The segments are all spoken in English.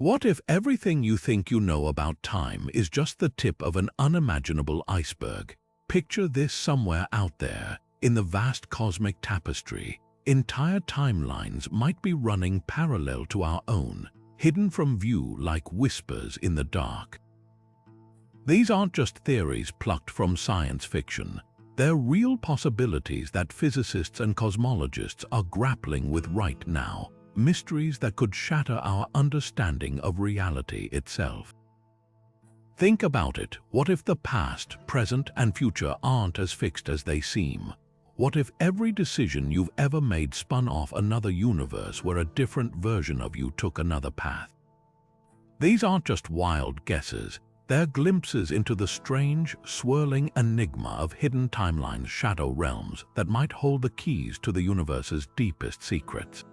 What if everything you think you know about time is just the tip of an unimaginable iceberg? Picture this: somewhere out there, in the vast cosmic tapestry, entire timelines might be running parallel to our own, hidden from view like whispers in the dark. These aren't just theories plucked from science fiction. They're real possibilities that physicists and cosmologists are grappling with right now, mysteries that could shatter our understanding of reality itself. Think about it. What if the past, present, and future aren't as fixed as they seem? What if every decision you've ever made spun off another universe where a different version of you took another path? These aren't just wild guesses. They're glimpses into the strange, swirling enigma of hidden timelines, shadow realms that might hold the keys to the universe's deepest secrets.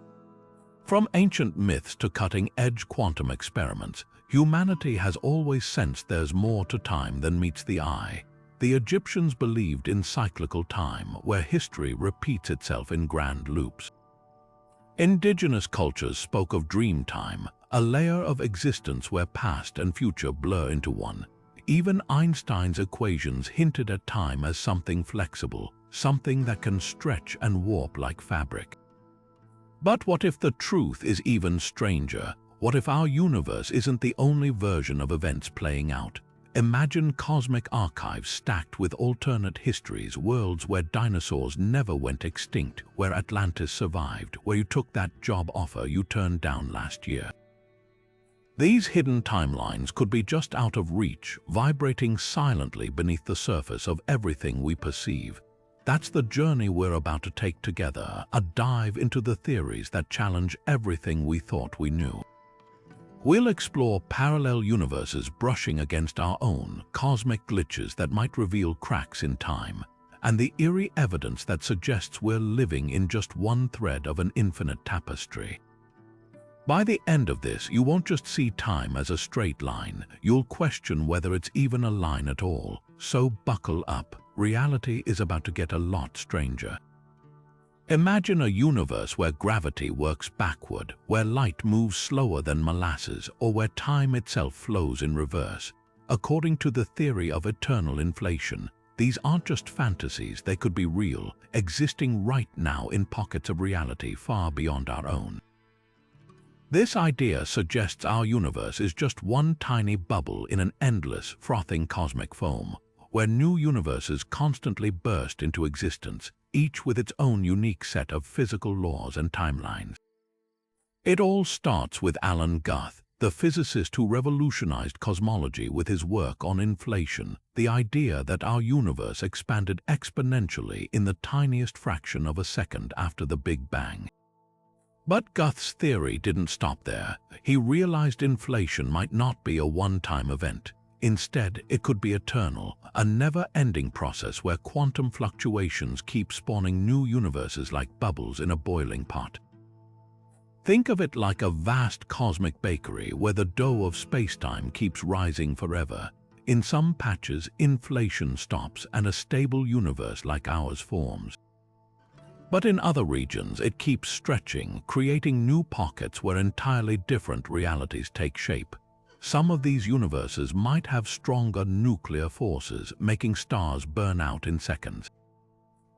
From ancient myths to cutting-edge quantum experiments, humanity has always sensed there's more to time than meets the eye. The Egyptians believed in cyclical time, where history repeats itself in grand loops. Indigenous cultures spoke of dream time, a layer of existence where past and future blur into one. Even Einstein's equations hinted at time as something flexible, something that can stretch and warp like fabric. But what if the truth is even stranger? What if our universe isn't the only version of events playing out? Imagine cosmic archives stacked with alternate histories, worlds where dinosaurs never went extinct, where Atlantis survived, where you took that job offer you turned down last year. These hidden timelines could be just out of reach, vibrating silently beneath the surface of everything we perceive. That's the journey we're about to take together, a dive into the theories that challenge everything we thought we knew. We'll explore parallel universes brushing against our own, cosmic glitches that might reveal cracks in time, and the eerie evidence that suggests we're living in just one thread of an infinite tapestry. By the end of this, you won't just see time as a straight line, you'll question whether it's even a line at all. So buckle up, reality is about to get a lot stranger. Imagine a universe where gravity works backward, where light moves slower than molasses, or where time itself flows in reverse. According to the theory of eternal inflation, these aren't just fantasies, they could be real, existing right now in pockets of reality far beyond our own. This idea suggests our universe is just one tiny bubble in an endless, frothing cosmic foam, where new universes constantly burst into existence, each with its own unique set of physical laws and timelines. It all starts with Alan Guth, the physicist who revolutionized cosmology with his work on inflation, the idea that our universe expanded exponentially in the tiniest fraction of a second after the Big Bang. But Guth's theory didn't stop there. He realized inflation might not be a one-time event. Instead, it could be eternal, a never-ending process where quantum fluctuations keep spawning new universes like bubbles in a boiling pot. Think of it like a vast cosmic bakery where the dough of space-time keeps rising forever. In some patches, inflation stops and a stable universe like ours forms. But in other regions, it keeps stretching, creating new pockets where entirely different realities take shape. Some of these universes might have stronger nuclear forces, making stars burn out in seconds.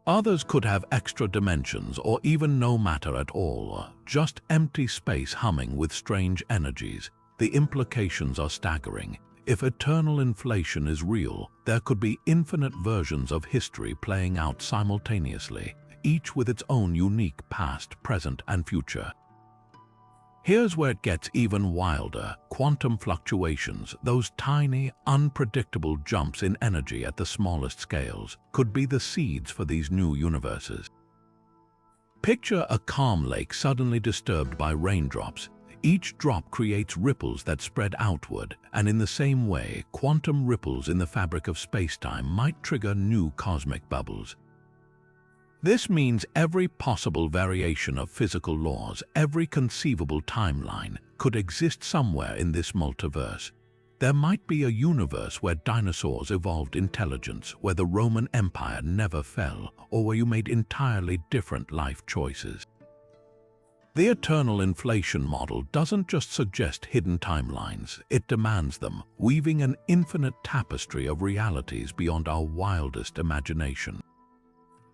Others could have extra dimensions or even no matter at all, just empty space humming with strange energies. The implications are staggering. If eternal inflation is real, there could be infinite versions of history playing out simultaneously, each with its own unique past, present, and future. Here's where it gets even wilder. Quantum fluctuations, those tiny, unpredictable jumps in energy at the smallest scales, could be the seeds for these new universes. Picture a calm lake suddenly disturbed by raindrops. Each drop creates ripples that spread outward, and in the same way, quantum ripples in the fabric of space-time might trigger new cosmic bubbles. This means every possible variation of physical laws, every conceivable timeline, could exist somewhere in this multiverse. There might be a universe where dinosaurs evolved intelligence, where the Roman Empire never fell, or where you made entirely different life choices. The eternal inflation model doesn't just suggest hidden timelines, it demands them, weaving an infinite tapestry of realities beyond our wildest imagination.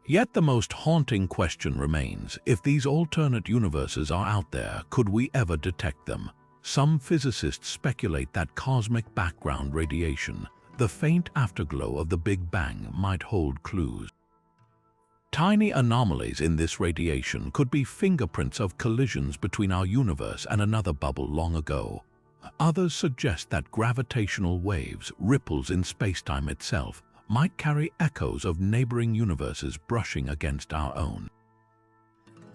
Yet the most haunting question remains: if these alternate universes are out there, could we ever detect them? Some physicists speculate that cosmic background radiation, the faint afterglow of the Big Bang, might hold clues. Tiny anomalies in this radiation could be fingerprints of collisions between our universe and another bubble long ago. Others suggest that gravitational waves, ripples in spacetime itself, might carry echoes of neighboring universes brushing against our own.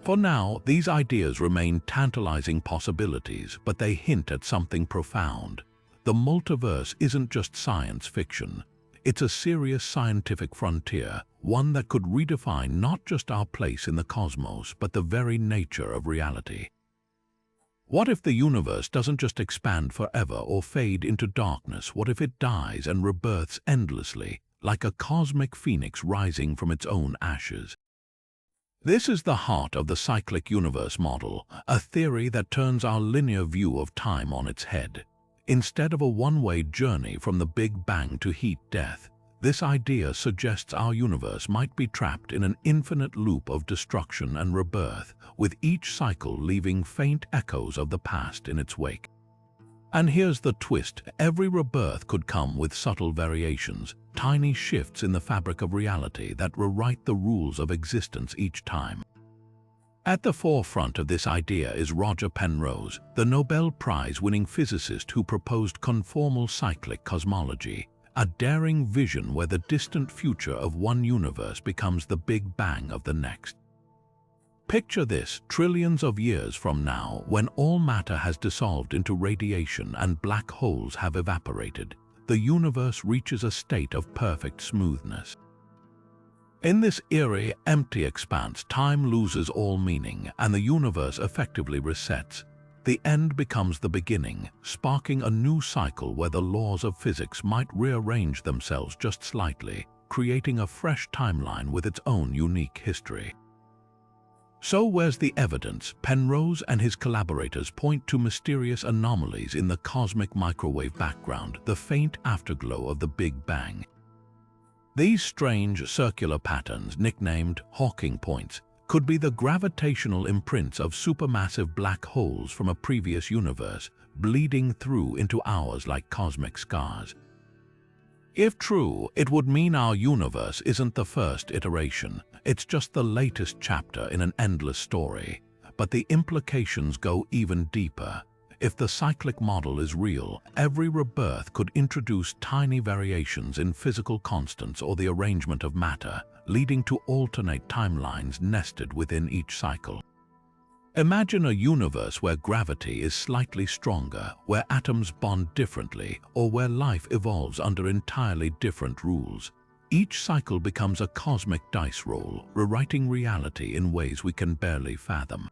For now, these ideas remain tantalizing possibilities, but they hint at something profound. The multiverse isn't just science fiction. It's a serious scientific frontier, one that could redefine not just our place in the cosmos, but the very nature of reality. What if the universe doesn't just expand forever or fade into darkness? What if it dies and rebirths endlessly, like a cosmic phoenix rising from its own ashes? This is the heart of the cyclic universe model, a theory that turns our linear view of time on its head. Instead of a one-way journey from the Big Bang to heat-death, this idea suggests our universe might be trapped in an infinite loop of destruction and rebirth, with each cycle leaving faint echoes of the past in its wake. And here's the twist: every rebirth could come with subtle variations, tiny shifts in the fabric of reality that rewrite the rules of existence each time. At the forefront of this idea is Roger Penrose, the Nobel Prize-winning physicist who proposed conformal cyclic cosmology, a daring vision where the distant future of one universe becomes the Big Bang of the next. Picture this: trillions of years from now, when all matter has dissolved into radiation and black holes have evaporated, the universe reaches a state of perfect smoothness. In this eerie, empty expanse, time loses all meaning, and the universe effectively resets. The end becomes the beginning, sparking a new cycle where the laws of physics might rearrange themselves just slightly, creating a fresh timeline with its own unique history. So where's the evidence? Penrose and his collaborators point to mysterious anomalies in the cosmic microwave background, the faint afterglow of the Big Bang. These strange circular patterns, nicknamed Hawking points, could be the gravitational imprints of supermassive black holes from a previous universe, bleeding through into ours like cosmic scars. If true, it would mean our universe isn't the first iteration, it's just the latest chapter in an endless story. But the implications go even deeper. If the cyclic model is real, every rebirth could introduce tiny variations in physical constants or the arrangement of matter, leading to alternate timelines nested within each cycle. Imagine a universe where gravity is slightly stronger, where atoms bond differently, or where life evolves under entirely different rules. Each cycle becomes a cosmic dice roll, rewriting reality in ways we can barely fathom.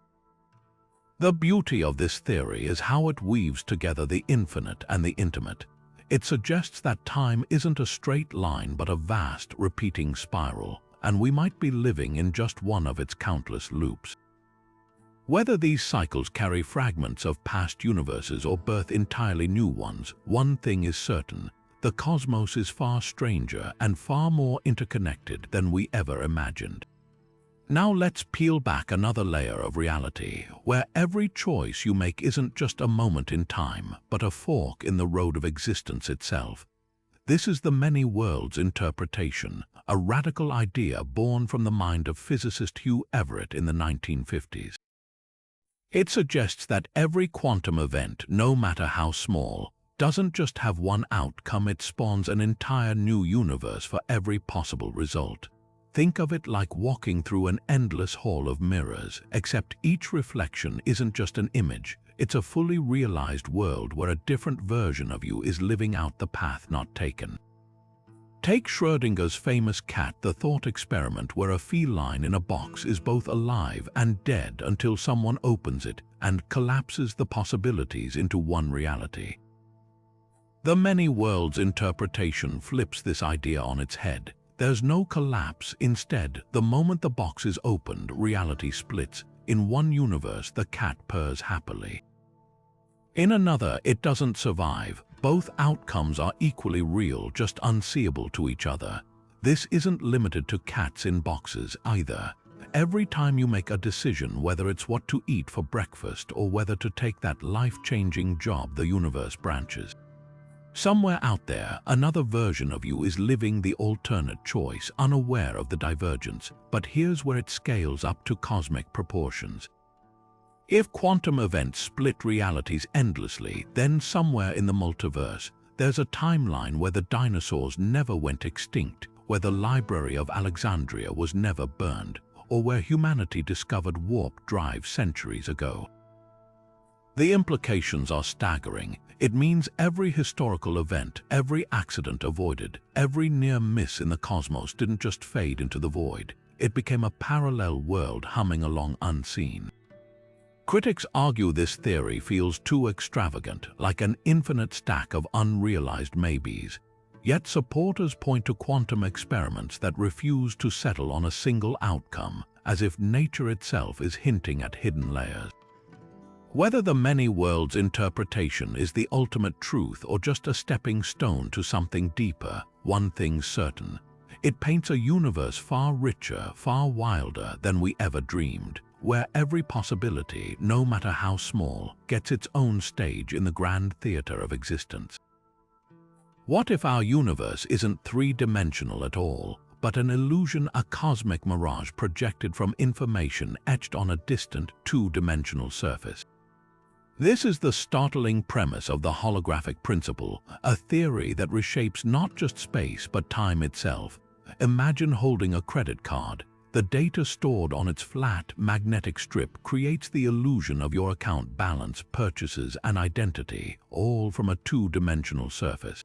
The beauty of this theory is how it weaves together the infinite and the intimate. It suggests that time isn't a straight line but a vast, repeating spiral, and we might be living in just one of its countless loops. Whether these cycles carry fragments of past universes or birth entirely new ones, one thing is certain: the cosmos is far stranger and far more interconnected than we ever imagined. Now let's peel back another layer of reality, where every choice you make isn't just a moment in time, but a fork in the road of existence itself. This is the many worlds interpretation, a radical idea born from the mind of physicist Hugh Everett in the 1950s. It suggests that every quantum event, no matter how small, doesn't just have one outcome, it spawns an entire new universe for every possible result. Think of it like walking through an endless hall of mirrors, except each reflection isn't just an image, it's a fully realized world where a different version of you is living out the path not taken. Take Schrödinger's famous cat, the thought experiment, where a feline in a box is both alive and dead until someone opens it and collapses the possibilities into one reality. The many worlds interpretation flips this idea on its head. There's no collapse. Instead, the moment the box is opened, reality splits. In one universe, the cat purrs happily. In another, it doesn't survive. Both outcomes are equally real, just unseeable to each other. This isn't limited to cats in boxes either. Every time you make a decision, whether it's what to eat for breakfast or whether to take that life-changing job, the universe branches. Somewhere out there, another version of you is living the alternate choice, unaware of the divergence. But here's where it scales up to cosmic proportions. If quantum events split realities endlessly, then somewhere in the multiverse, there's a timeline where the dinosaurs never went extinct, where the Library of Alexandria was never burned, or where humanity discovered warp drive centuries ago. The implications are staggering. It means every historical event, every accident avoided, every near miss in the cosmos didn't just fade into the void. It became a parallel world humming along unseen. Critics argue this theory feels too extravagant, like an infinite stack of unrealized maybes. Yet supporters point to quantum experiments that refuse to settle on a single outcome, as if nature itself is hinting at hidden layers. Whether the many worlds interpretation is the ultimate truth or just a stepping stone to something deeper, one thing's certain: it paints a universe far richer, far wilder than we ever dreamed, where every possibility, no matter how small, gets its own stage in the grand theater of existence. What if our universe isn't three-dimensional at all, but an illusion, a cosmic mirage projected from information etched on a distant, two-dimensional surface? This is the startling premise of the holographic principle, a theory that reshapes not just space but time itself. Imagine holding a credit card. The data stored on its flat, magnetic strip creates the illusion of your account balance, purchases, and identity, all from a two-dimensional surface.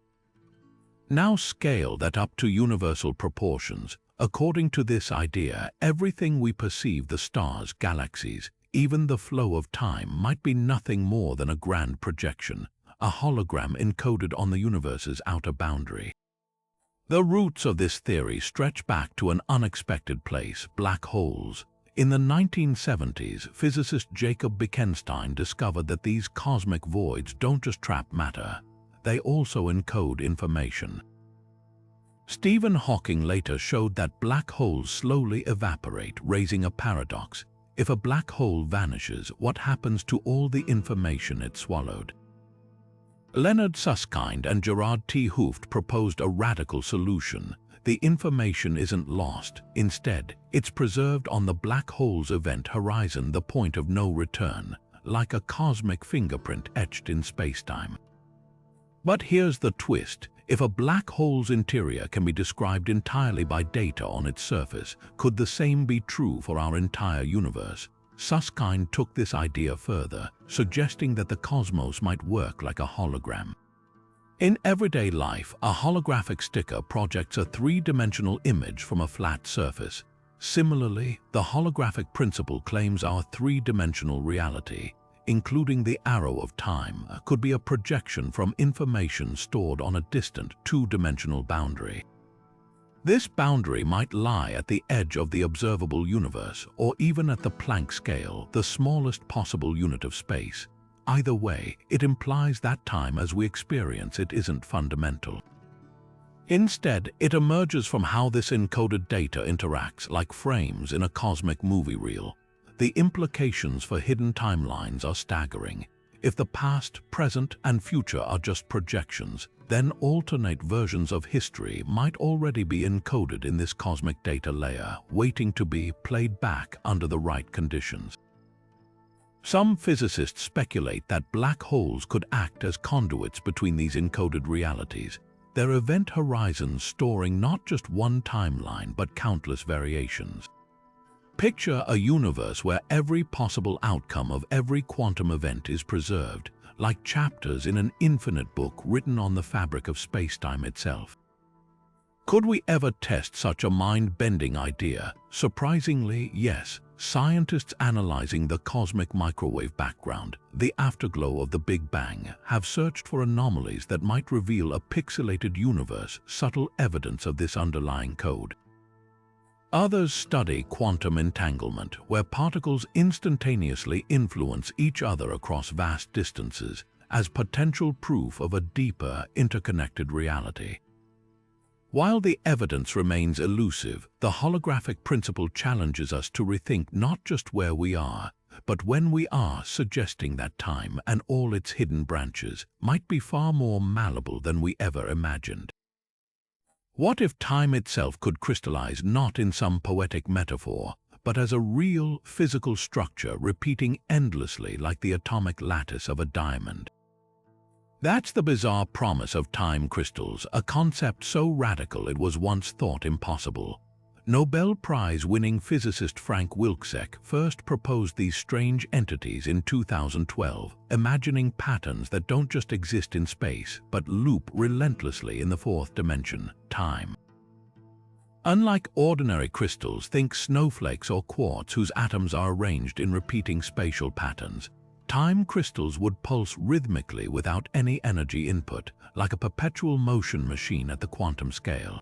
Now scale that up to universal proportions. According to this idea, everything we perceive, the stars, galaxies, even the flow of time, might be nothing more than a grand projection, a hologram encoded on the universe's outer boundary. The roots of this theory stretch back to an unexpected place: black holes. In the 1970s, physicist Jacob Bekenstein discovered that these cosmic voids don't just trap matter, they also encode information. Stephen Hawking later showed that black holes slowly evaporate, raising a paradox. If a black hole vanishes, what happens to all the information it swallowed? Leonard Susskind and Gerard T. Hooft proposed a radical solution. The information isn't lost. Instead, it's preserved on the black hole's event horizon, the point of no return, like a cosmic fingerprint etched in spacetime. But here's the twist. If a black hole's interior can be described entirely by data on its surface, could the same be true for our entire universe? Susskind took this idea further, suggesting that the cosmos might work like a hologram. In everyday life, a holographic sticker projects a three-dimensional image from a flat surface. Similarly, the holographic principle claims our three-dimensional reality, including the arrow of time, could be a projection from information stored on a distant two-dimensional boundary. This boundary might lie at the edge of the observable universe, or even at the Planck scale, the smallest possible unit of space. Either way, it implies that time as we experience it isn't fundamental. Instead, it emerges from how this encoded data interacts, like frames in a cosmic movie reel. The implications for hidden timelines are staggering. If the past, present, and future are just projections, then alternate versions of history might already be encoded in this cosmic data layer, waiting to be played back under the right conditions. Some physicists speculate that black holes could act as conduits between these encoded realities, their event horizons storing not just one timeline but countless variations. Picture a universe where every possible outcome of every quantum event is preserved, like chapters in an infinite book written on the fabric of spacetime itself. Could we ever test such a mind-bending idea? Surprisingly, yes. Scientists analyzing the cosmic microwave background, the afterglow of the Big Bang, have searched for anomalies that might reveal a pixelated universe, subtle evidence of this underlying code. Others study quantum entanglement, where particles instantaneously influence each other across vast distances, as potential proof of a deeper, interconnected reality. While the evidence remains elusive, the holographic principle challenges us to rethink not just where we are, but when we are, suggesting that time and all its hidden branches might be far more malleable than we ever imagined. What if time itself could crystallize not in some poetic metaphor, but as a real, physical structure repeating endlessly like the atomic lattice of a diamond? That's the bizarre promise of time crystals, a concept so radical it was once thought impossible. Nobel Prize-winning physicist Frank Wilczek first proposed these strange entities in 2012, imagining patterns that don't just exist in space, but loop relentlessly in the fourth dimension, time. Unlike ordinary crystals, think snowflakes or quartz whose atoms are arranged in repeating spatial patterns, time crystals would pulse rhythmically without any energy input, like a perpetual motion machine at the quantum scale.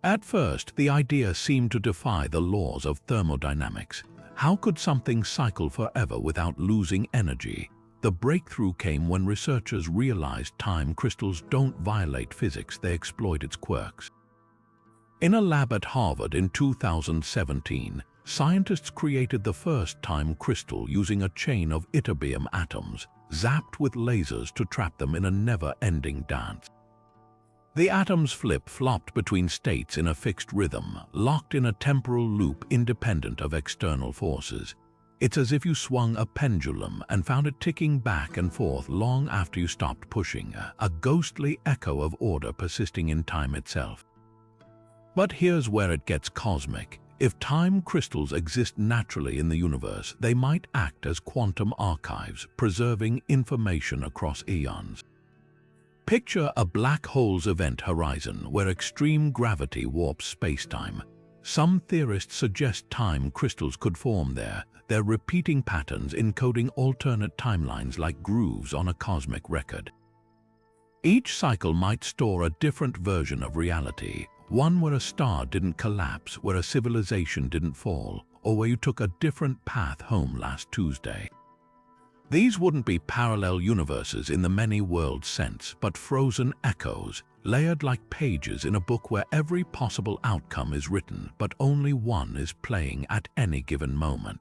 At first, the idea seemed to defy the laws of thermodynamics. How could something cycle forever without losing energy? The breakthrough came when researchers realized time crystals don't violate physics, they exploit its quirks. In a lab at Harvard in 2017, scientists created the first time crystal using a chain of ytterbium atoms, zapped with lasers to trap them in a never-ending dance. The atoms flip-flopped between states in a fixed rhythm, locked in a temporal loop independent of external forces. It's as if you swung a pendulum and found it ticking back and forth long after you stopped pushing, a ghostly echo of order persisting in time itself. But here's where it gets cosmic. If time crystals exist naturally in the universe, they might act as quantum archives, preserving information across eons. Picture a black hole's event horizon where extreme gravity warps spacetime. Some theorists suggest time crystals could form there, their repeating patterns encoding alternate timelines like grooves on a cosmic record. Each cycle might store a different version of reality, one where a star didn't collapse, where a civilization didn't fall, or where you took a different path home last Tuesday. These wouldn't be parallel universes in the many-world sense, but frozen echoes, layered like pages in a book where every possible outcome is written, but only one is playing at any given moment.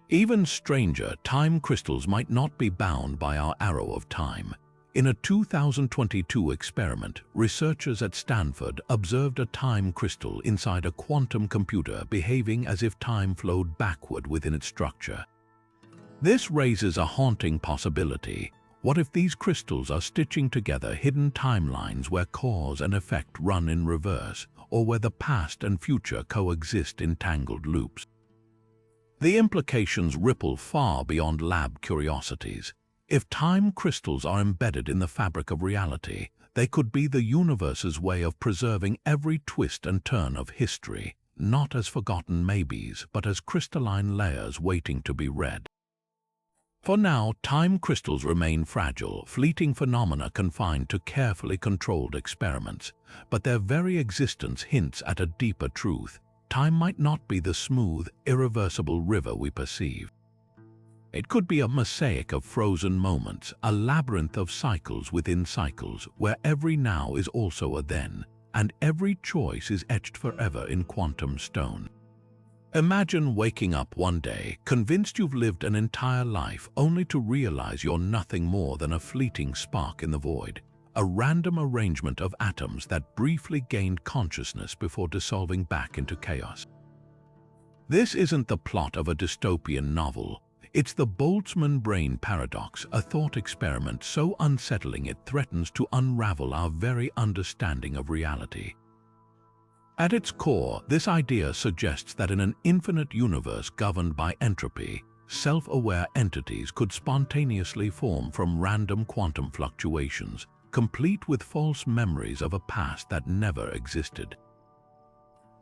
Even stranger, time crystals might not be bound by our arrow of time. In a 2022 experiment, researchers at Stanford observed a time crystal inside a quantum computer behaving as if time flowed backward within its structure. This raises a haunting possibility. What if these crystals are stitching together hidden timelines where cause and effect run in reverse, or where the past and future coexist in tangled loops? The implications ripple far beyond lab curiosities. If time crystals are embedded in the fabric of reality, they could be the universe's way of preserving every twist and turn of history, not as forgotten maybes, but as crystalline layers waiting to be read. For now, time crystals remain fragile, fleeting phenomena confined to carefully controlled experiments, but their very existence hints at a deeper truth. Time might not be the smooth, irreversible river we perceive. It could be a mosaic of frozen moments, a labyrinth of cycles within cycles, where every now is also a then, and every choice is etched forever in quantum stone. Imagine waking up one day, convinced you've lived an entire life, only to realize you're nothing more than a fleeting spark in the void, a random arrangement of atoms that briefly gained consciousness before dissolving back into chaos. This isn't the plot of a dystopian novel. It's the Boltzmann brain paradox, a thought experiment so unsettling it threatens to unravel our very understanding of reality. At its core, this idea suggests that in an infinite universe governed by entropy, self-aware entities could spontaneously form from random quantum fluctuations, complete with false memories of a past that never existed.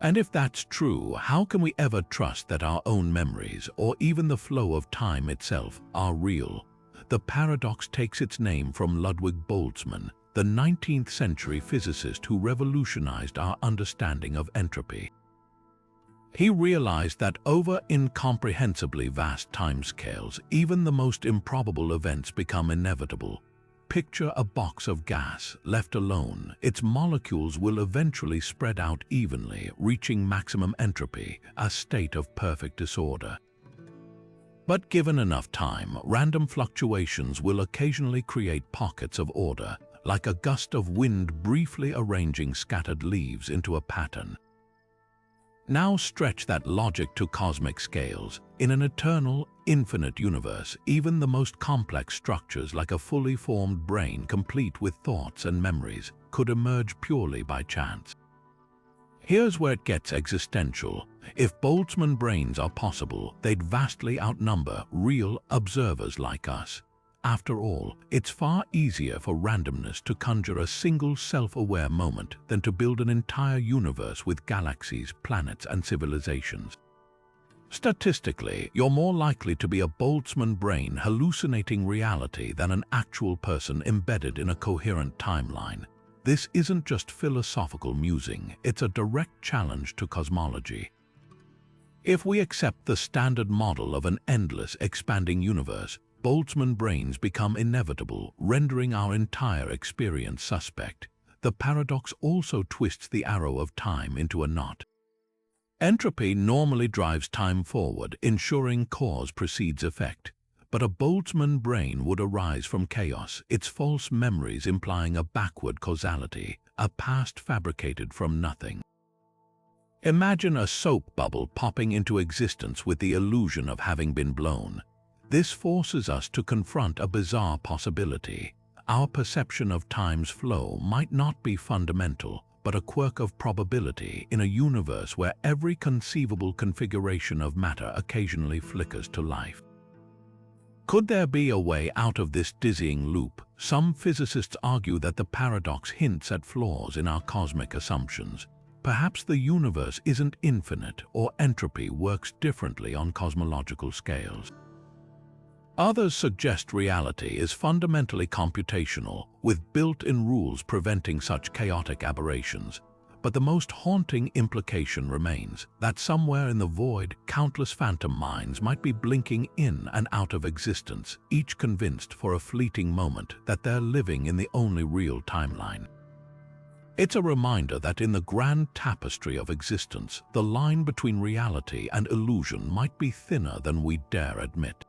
And if that's true, how can we ever trust that our own memories, or even the flow of time itself, are real? The paradox takes its name from Ludwig Boltzmann, the 19th century physicist who revolutionized our understanding of entropy. He realized that over incomprehensibly vast timescales, even the most improbable events become inevitable. Picture a box of gas. Left alone, its molecules will eventually spread out evenly, reaching maximum entropy, a state of perfect disorder. But given enough time, random fluctuations will occasionally create pockets of order, like a gust of wind briefly arranging scattered leaves into a pattern. Now stretch that logic to cosmic scales. In an eternal, infinite universe, even the most complex structures like a fully formed brain complete with thoughts and memories could emerge purely by chance. Here's where it gets existential. If Boltzmann brains are possible, they'd vastly outnumber real observers like us. After all, it's far easier for randomness to conjure a single self-aware moment than to build an entire universe with galaxies, planets, and civilizations. Statistically, you're more likely to be a Boltzmann brain hallucinating reality than an actual person embedded in a coherent timeline. This isn't just philosophical musing, it's a direct challenge to cosmology. If we accept the standard model of an endless, expanding universe, Boltzmann brains become inevitable, rendering our entire experience suspect. The paradox also twists the arrow of time into a knot. Entropy normally drives time forward, ensuring cause precedes effect. But a Boltzmann brain would arise from chaos, its false memories implying a backward causality, a past fabricated from nothing. Imagine a soap bubble popping into existence with the illusion of having been blown. This forces us to confront a bizarre possibility. Our perception of time's flow might not be fundamental, but a quirk of probability in a universe where every conceivable configuration of matter occasionally flickers to life. Could there be a way out of this dizzying loop? Some physicists argue that the paradox hints at flaws in our cosmic assumptions. Perhaps the universe isn't infinite, or entropy works differently on cosmological scales. Others suggest reality is fundamentally computational, with built-in rules preventing such chaotic aberrations. But the most haunting implication remains that somewhere in the void, countless phantom minds might be blinking in and out of existence, each convinced for a fleeting moment that they're living in the only real timeline. It's a reminder that in the grand tapestry of existence, the line between reality and illusion might be thinner than we dare admit.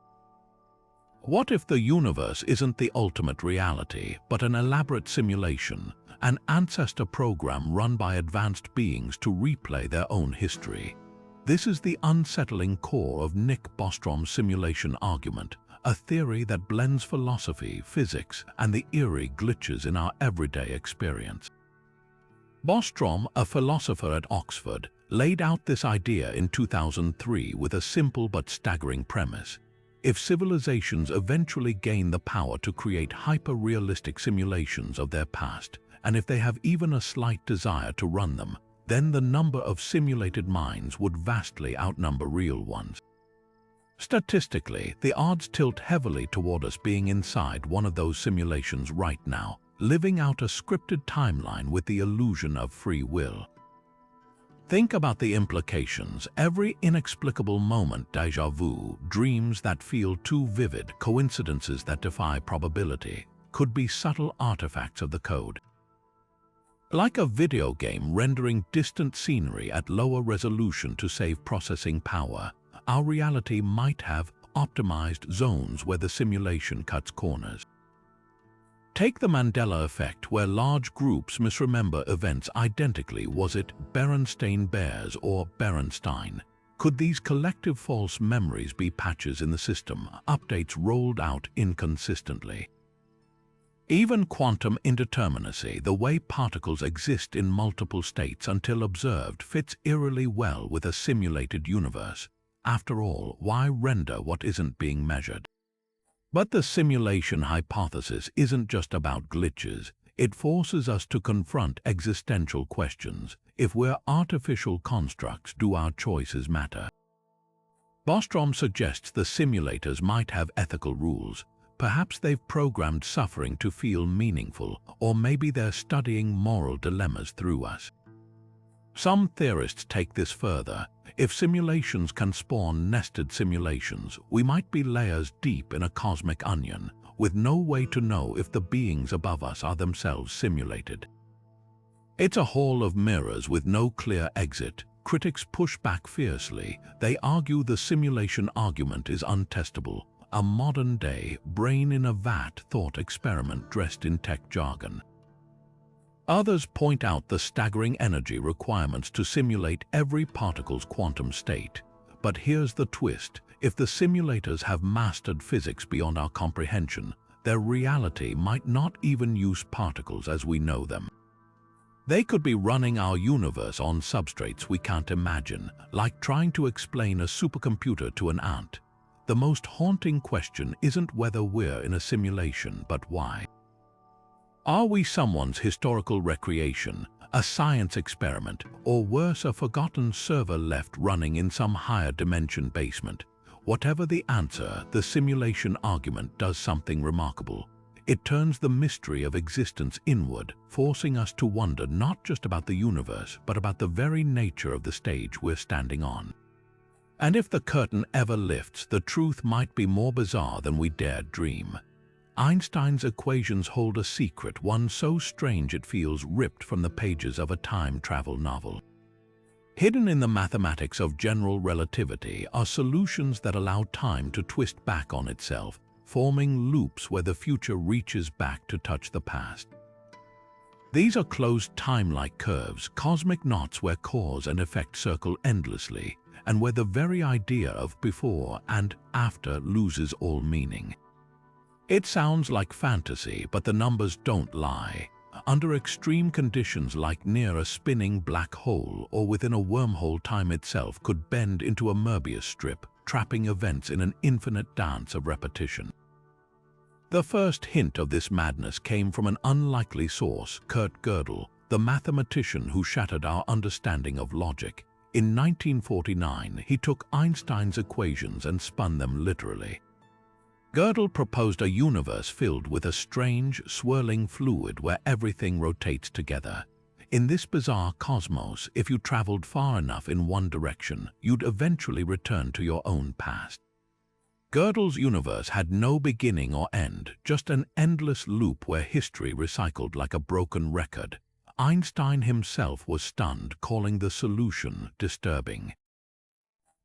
What if the universe isn't the ultimate reality, but an elaborate simulation, an ancestor program run by advanced beings to replay their own history? This is the unsettling core of Nick Bostrom's simulation argument, a theory that blends philosophy, physics, and the eerie glitches in our everyday experience. Bostrom, a philosopher at Oxford, laid out this idea in 2003 with a simple but staggering premise. If civilizations eventually gain the power to create hyper-realistic simulations of their past, and if they have even a slight desire to run them, then the number of simulated minds would vastly outnumber real ones. Statistically, the odds tilt heavily toward us being inside one of those simulations right now, living out a scripted timeline with the illusion of free will. Think about the implications. Every inexplicable moment, déjà vu, dreams that feel too vivid, coincidences that defy probability, could be subtle artifacts of the code. Like a video game rendering distant scenery at lower resolution to save processing power, our reality might have optimized zones where the simulation cuts corners. Take the Mandela Effect, where large groups misremember events identically. Was it Berenstain Bears or Berenstein? Could these collective false memories be patches in the system, updates rolled out inconsistently? Even quantum indeterminacy, the way particles exist in multiple states until observed, fits eerily well with a simulated universe. After all, why render what isn't being measured? But the simulation hypothesis isn't just about glitches. It forces us to confront existential questions. If we're artificial constructs, do our choices matter? Bostrom suggests the simulators might have ethical rules. Perhaps they've programmed suffering to feel meaningful, or maybe they're studying moral dilemmas through us. Some theorists take this further. If simulations can spawn nested simulations, we might be layers deep in a cosmic onion, with no way to know if the beings above us are themselves simulated. It's a hall of mirrors with no clear exit. Critics push back fiercely. They argue the simulation argument is untestable, a modern-day brain-in-a-vat thought experiment dressed in tech jargon. Others point out the staggering energy requirements to simulate every particle's quantum state. But here's the twist: if the simulators have mastered physics beyond our comprehension, their reality might not even use particles as we know them. They could be running our universe on substrates we can't imagine, like trying to explain a supercomputer to an ant. The most haunting question isn't whether we're in a simulation, but why. Are we someone's historical recreation, a science experiment, or worse, a forgotten server left running in some higher dimension basement? Whatever the answer, the simulation argument does something remarkable. It turns the mystery of existence inward, forcing us to wonder not just about the universe, but about the very nature of the stage we're standing on. And if the curtain ever lifts, the truth might be more bizarre than we dared dream. Einstein's equations hold a secret, one so strange it feels ripped from the pages of a time travel novel. Hidden in the mathematics of general relativity are solutions that allow time to twist back on itself, forming loops where the future reaches back to touch the past. These are closed time-like curves, cosmic knots where cause and effect circle endlessly, and where the very idea of before and after loses all meaning. It sounds like fantasy, but the numbers don't lie. Under extreme conditions like near a spinning black hole or within a wormhole, time itself could bend into a Möbius strip, trapping events in an infinite dance of repetition. The first hint of this madness came from an unlikely source, Kurt Gödel, the mathematician who shattered our understanding of logic. In 1949, he took Einstein's equations and spun them literally. Gödel proposed a universe filled with a strange, swirling fluid where everything rotates together. In this bizarre cosmos, if you traveled far enough in one direction, you'd eventually return to your own past. Gödel's universe had no beginning or end, just an endless loop where history recycled like a broken record. Einstein himself was stunned, calling the solution disturbing.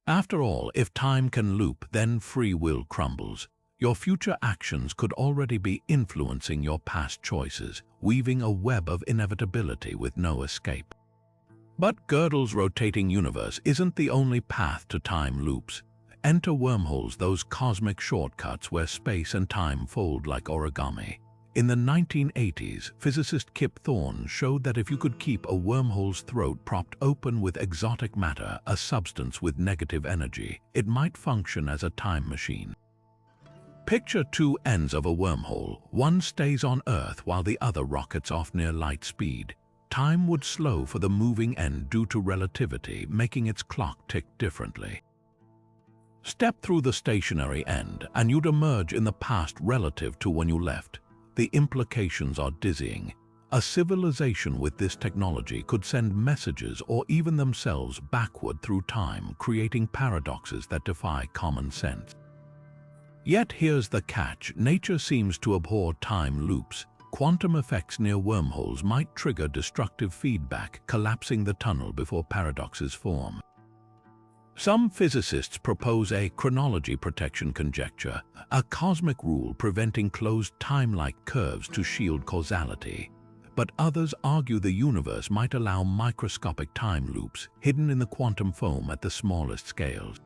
After all, if time can loop, then free will crumbles. Your future actions could already be influencing your past choices, weaving a web of inevitability with no escape. But Gödel's rotating universe isn't the only path to time loops. Enter wormholes, those cosmic shortcuts where space and time fold like origami. In the 1980s, physicist Kip Thorne showed that if you could keep a wormhole's throat propped open with exotic matter, a substance with negative energy, it might function as a time machine. Picture two ends of a wormhole. One stays on Earth while the other rockets off near light speed. Time would slow for the moving end due to relativity, making its clock tick differently. Step through the stationary end, and you'd emerge in the past relative to when you left. The implications are dizzying. A civilization with this technology could send messages or even themselves backward through time, creating paradoxes that defy common sense. Yet here's the catch: nature seems to abhor time loops. Quantum effects near wormholes might trigger destructive feedback, collapsing the tunnel before paradoxes form. Some physicists propose a chronology protection conjecture, a cosmic rule preventing closed time-like curves to shield causality. But others argue the universe might allow microscopic time loops, hidden in the quantum foam at the smallest scales.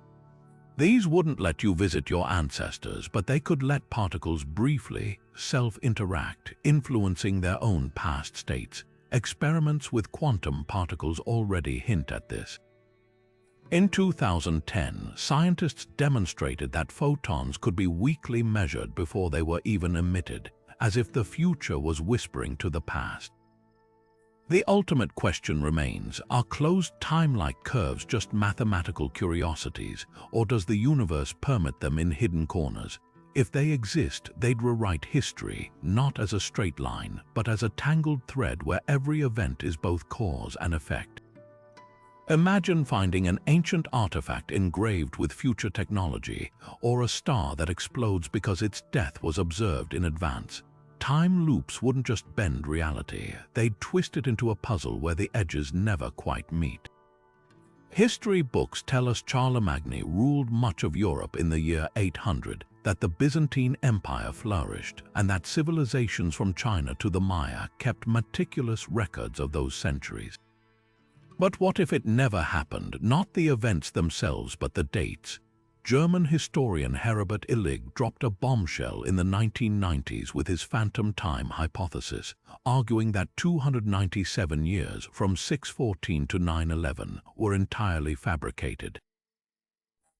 These wouldn't let you visit your ancestors, but they could let particles briefly self-interact, influencing their own past states. Experiments with quantum particles already hint at this. In 2010, scientists demonstrated that photons could be weakly measured before they were even emitted, as if the future was whispering to the past. The ultimate question remains: are closed time-like curves just mathematical curiosities, or does the universe permit them in hidden corners? If they exist, they'd rewrite history, not as a straight line, but as a tangled thread where every event is both cause and effect. Imagine finding an ancient artifact engraved with future technology, or a star that explodes because its death was observed in advance. Time loops wouldn't just bend reality, they'd twist it into a puzzle where the edges never quite meet. History books tell us Charlemagne ruled much of Europe in the year 800, that the Byzantine Empire flourished, and that civilizations from China to the Maya kept meticulous records of those centuries. But what if it never happened? Not the events themselves, but the dates. German historian Herbert Illig dropped a bombshell in the 1990s with his phantom time hypothesis, arguing that 297 years from 614 to 911 were entirely fabricated.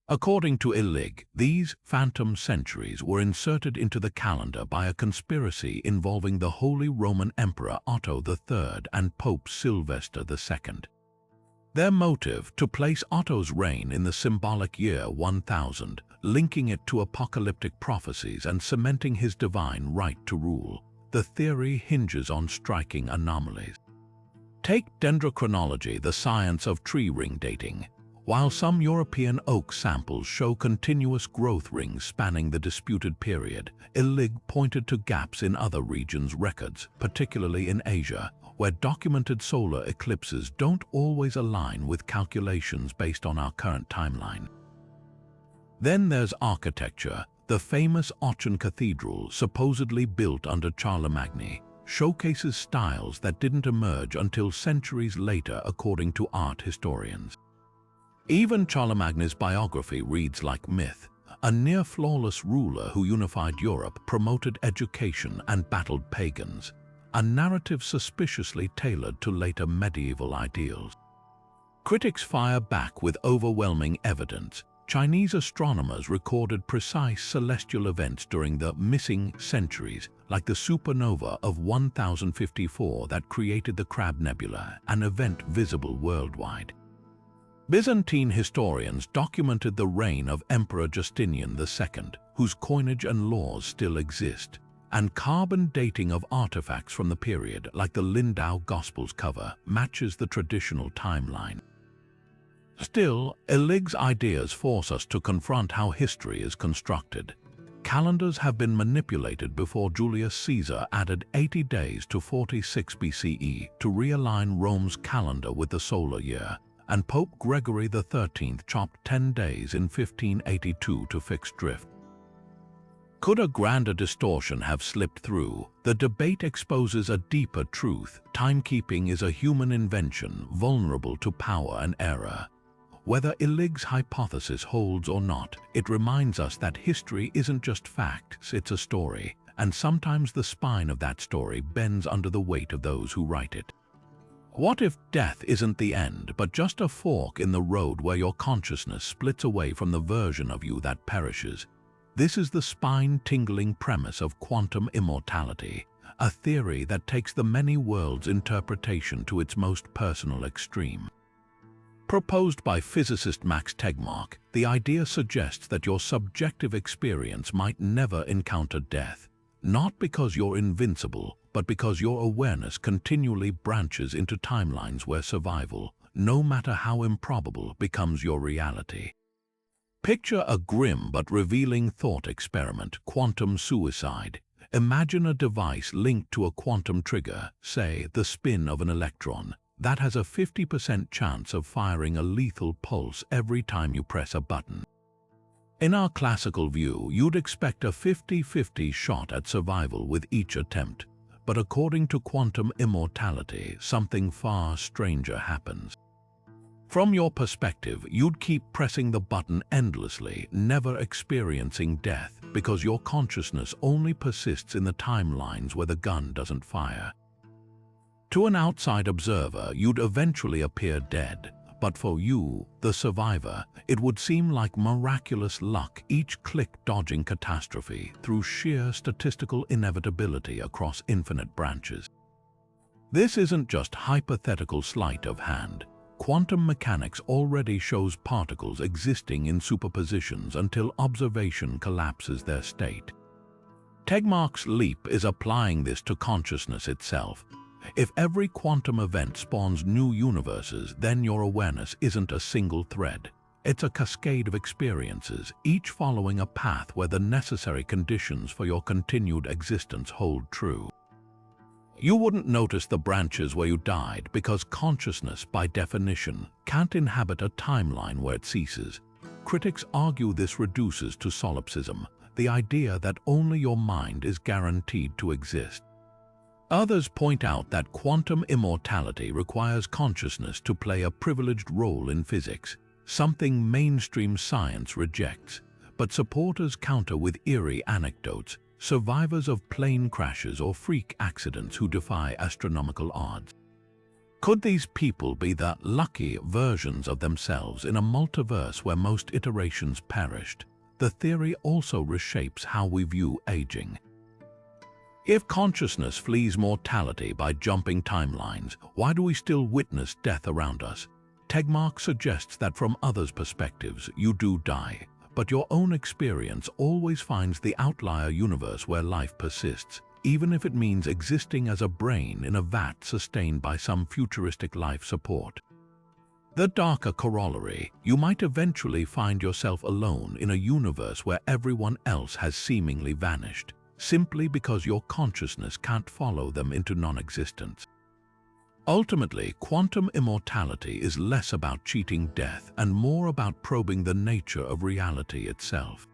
According to Illig, these phantom centuries were inserted into the calendar by a conspiracy involving the Holy Roman Emperor Otto III and Pope Sylvester II. Their motive, to place Otto's reign in the symbolic year 1000, linking it to apocalyptic prophecies and cementing his divine right to rule. The theory hinges on striking anomalies. Take dendrochronology, the science of tree ring dating. While some European oak samples show continuous growth rings spanning the disputed period, Illig pointed to gaps in other regions' records, particularly in Asia, where documented solar eclipses don't always align with calculations based on our current timeline. Then there's architecture. The famous Aachen Cathedral, supposedly built under Charlemagne, showcases styles that didn't emerge until centuries later, according to art historians. Even Charlemagne's biography reads like myth. A near-flawless ruler who unified Europe, promoted education, and battled pagans. A narrative suspiciously tailored to later medieval ideals. Critics fire back with overwhelming evidence. Chinese astronomers recorded precise celestial events during the missing centuries, like the supernova of 1054 that created the Crab Nebula, an event visible worldwide. Byzantine historians documented the reign of Emperor Justinian II, whose coinage and laws still exist, and carbon dating of artifacts from the period, like the Lindau Gospels cover, matches the traditional timeline. Still, Illig's ideas force us to confront how history is constructed. Calendars have been manipulated before. Julius Caesar added 80 days to 46 BCE to realign Rome's calendar with the solar year, and Pope Gregory XIII chopped 10 days in 1582 to fix drift. Could a grander distortion have slipped through? The debate exposes a deeper truth. Timekeeping is a human invention, vulnerable to power and error. Whether Illig's hypothesis holds or not, it reminds us that history isn't just facts, it's a story, and sometimes the spine of that story bends under the weight of those who write it. What if death isn't the end, but just a fork in the road where your consciousness splits away from the version of you that perishes? This is the spine-tingling premise of quantum immortality, a theory that takes the many worlds interpretation to its most personal extreme. Proposed by physicist Max Tegmark, the idea suggests that your subjective experience might never encounter death, not because you're invincible, but because your awareness continually branches into timelines where survival, no matter how improbable, becomes your reality. Picture a grim but revealing thought experiment: quantum suicide. Imagine a device linked to a quantum trigger, say the spin of an electron, that has a 50% chance of firing a lethal pulse every time you press a button. In our classical view, you'd expect a 50-50 shot at survival with each attempt, but according to quantum immortality, something far stranger happens. From your perspective, you'd keep pressing the button endlessly, never experiencing death, because your consciousness only persists in the timelines where the gun doesn't fire. To an outside observer, you'd eventually appear dead, but for you, the survivor, it would seem like miraculous luck, each click dodging catastrophe through sheer statistical inevitability across infinite branches. This isn't just hypothetical sleight of hand. Quantum mechanics already shows particles existing in superpositions until observation collapses their state. Tegmark's leap is applying this to consciousness itself. If every quantum event spawns new universes, then your awareness isn't a single thread. It's a cascade of experiences, each following a path where the necessary conditions for your continued existence hold true. You wouldn't notice the branches where you died because consciousness, by definition, can't inhabit a timeline where it ceases. Critics argue this reduces to solipsism, the idea that only your mind is guaranteed to exist. Others point out that quantum immortality requires consciousness to play a privileged role in physics, something mainstream science rejects, but supporters counter with eerie anecdotes, survivors of plane crashes or freak accidents who defy astronomical odds. Could these people be the lucky versions of themselves in a multiverse where most iterations perished? The theory also reshapes how we view aging. If consciousness flees mortality by jumping timelines, why do we still witness death around us? Tegmark suggests that from others' perspectives, you do die, but your own experience always finds the outlier universe where life persists, even if it means existing as a brain in a vat sustained by some futuristic life support. The darker corollary, you might eventually find yourself alone in a universe where everyone else has seemingly vanished, simply because your consciousness can't follow them into non-existence. Ultimately, quantum immortality is less about cheating death and more about probing the nature of reality itself.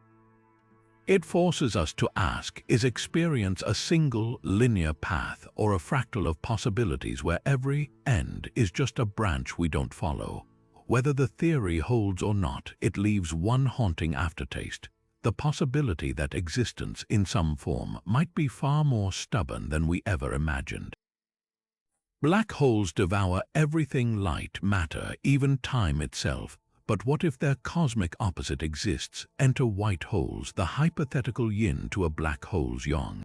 It forces us to ask, is experience a single, linear path or a fractal of possibilities where every end is just a branch we don't follow? Whether the theory holds or not, it leaves one haunting aftertaste: the possibility that existence in some form might be far more stubborn than we ever imagined. Black holes devour everything: light, matter, even time itself. But what if their cosmic opposite exists? Enter white holes, the hypothetical yin to a black hole's yang.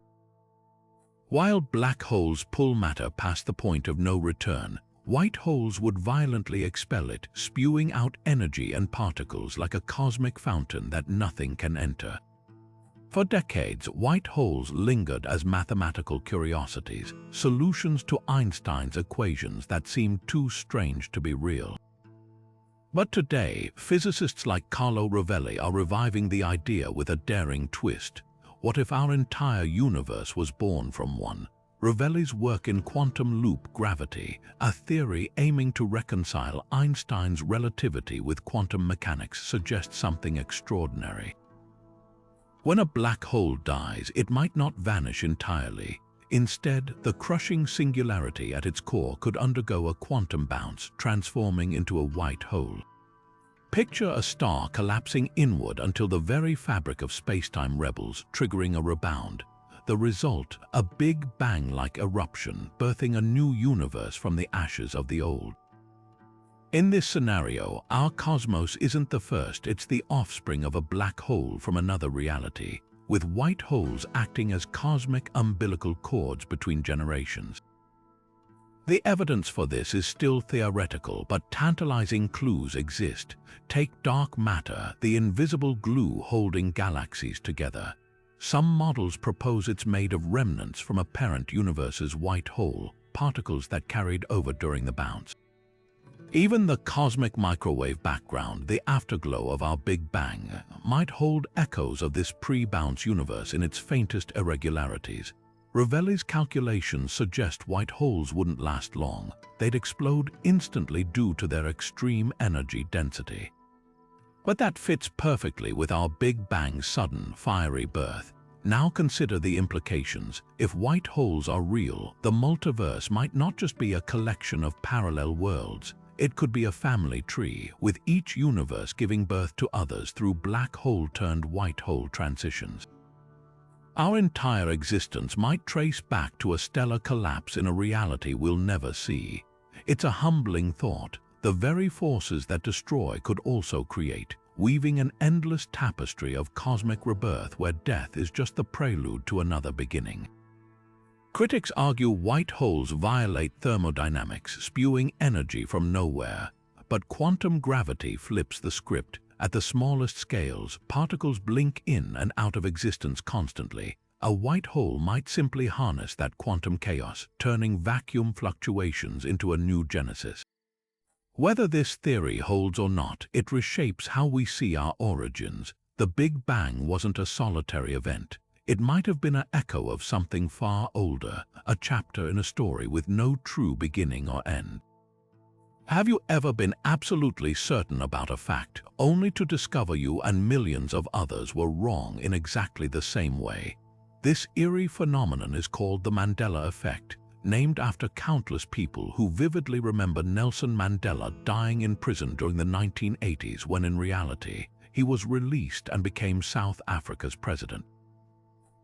While black holes pull matter past the point of no return, white holes would violently expel it, spewing out energy and particles like a cosmic fountain that nothing can enter. For decades, white holes lingered as mathematical curiosities, solutions to Einstein's equations that seemed too strange to be real. But today, physicists like Carlo Rovelli are reviving the idea with a daring twist. What if our entire universe was born from one? Rovelli's work in quantum loop gravity, a theory aiming to reconcile Einstein's relativity with quantum mechanics, suggests something extraordinary. When a black hole dies, it might not vanish entirely. Instead, the crushing singularity at its core could undergo a quantum bounce, transforming into a white hole. Picture a star collapsing inward until the very fabric of space-time rebels, triggering a rebound. The result, a Big Bang-like eruption, birthing a new universe from the ashes of the old. In this scenario, our cosmos isn't the first, it's the offspring of a black hole from another reality, with white holes acting as cosmic umbilical cords between generations. The evidence for this is still theoretical, but tantalizing clues exist. Take dark matter, the invisible glue holding galaxies together. Some models propose it's made of remnants from a parent universe's white hole, particles that carried over during the bounce. Even the cosmic microwave background, the afterglow of our Big Bang, might hold echoes of this pre-bounce universe in its faintest irregularities. Rovelli's calculations suggest white holes wouldn't last long. They'd explode instantly due to their extreme energy density. But that fits perfectly with our Big Bang's sudden, fiery birth. Now consider the implications. If white holes are real, the multiverse might not just be a collection of parallel worlds. It could be a family tree, with each universe giving birth to others through black hole turned white hole transitions. Our entire existence might trace back to a stellar collapse in a reality we'll never see. It's a humbling thought. The very forces that destroy could also create, weaving an endless tapestry of cosmic rebirth where death is just the prelude to another beginning. Critics argue white holes violate thermodynamics, spewing energy from nowhere. But quantum gravity flips the script. At the smallest scales, particles blink in and out of existence constantly, a white hole might simply harness that quantum chaos, turning vacuum fluctuations into a new genesis. Whether this theory holds or not, it reshapes how we see our origins. The Big Bang wasn't a solitary event. It might have been an echo of something far older, a chapter in a story with no true beginning or end. Have you ever been absolutely certain about a fact, only to discover you and millions of others were wrong in exactly the same way? This eerie phenomenon is called the Mandela Effect, named after countless people who vividly remember Nelson Mandela dying in prison during the 1980s when in reality, he was released and became South Africa's president.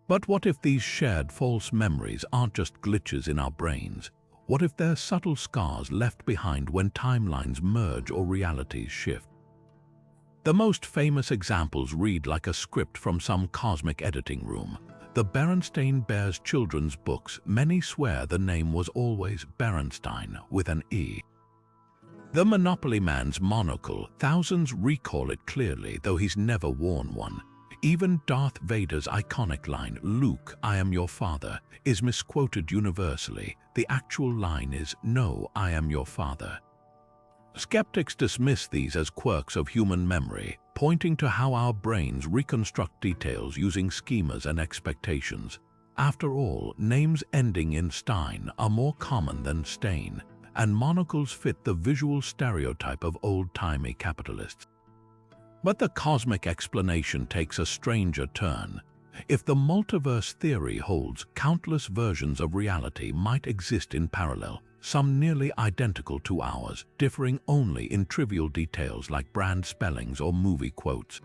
But what if these shared false memories aren't just glitches in our brains? What if they're subtle scars left behind when timelines merge or realities shift? The most famous examples read like a script from some cosmic editing room. The Berenstain Bears children's books, many swear the name was always Berenstein with an E. The Monopoly Man's monocle, thousands recall it clearly, though he's never worn one. Even Darth Vader's iconic line, "Luke, I am your father," is misquoted universally. The actual line is, "No, I am your father." Skeptics dismiss these as quirks of human memory, pointing to how our brains reconstruct details using schemas and expectations. After all, names ending in Stein are more common than Stain, and monocles fit the visual stereotype of old-timey capitalists. But the cosmic explanation takes a stranger turn. If the multiverse theory holds, countless versions of reality might exist in parallel, some nearly identical to ours, differing only in trivial details like brand spellings or movie quotes.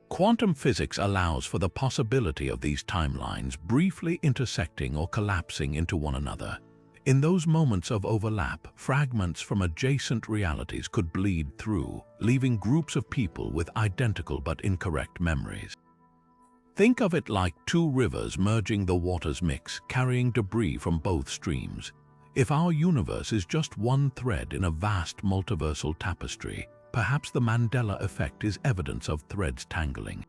Quantum physics allows for the possibility of these timelines briefly intersecting or collapsing into one another. In those moments of overlap, fragments from adjacent realities could bleed through, leaving groups of people with identical but incorrect memories. Think of it like two rivers merging the water's mix, carrying debris from both streams. If our universe is just one thread in a vast multiversal tapestry, perhaps the Mandela Effect is evidence of threads tangling.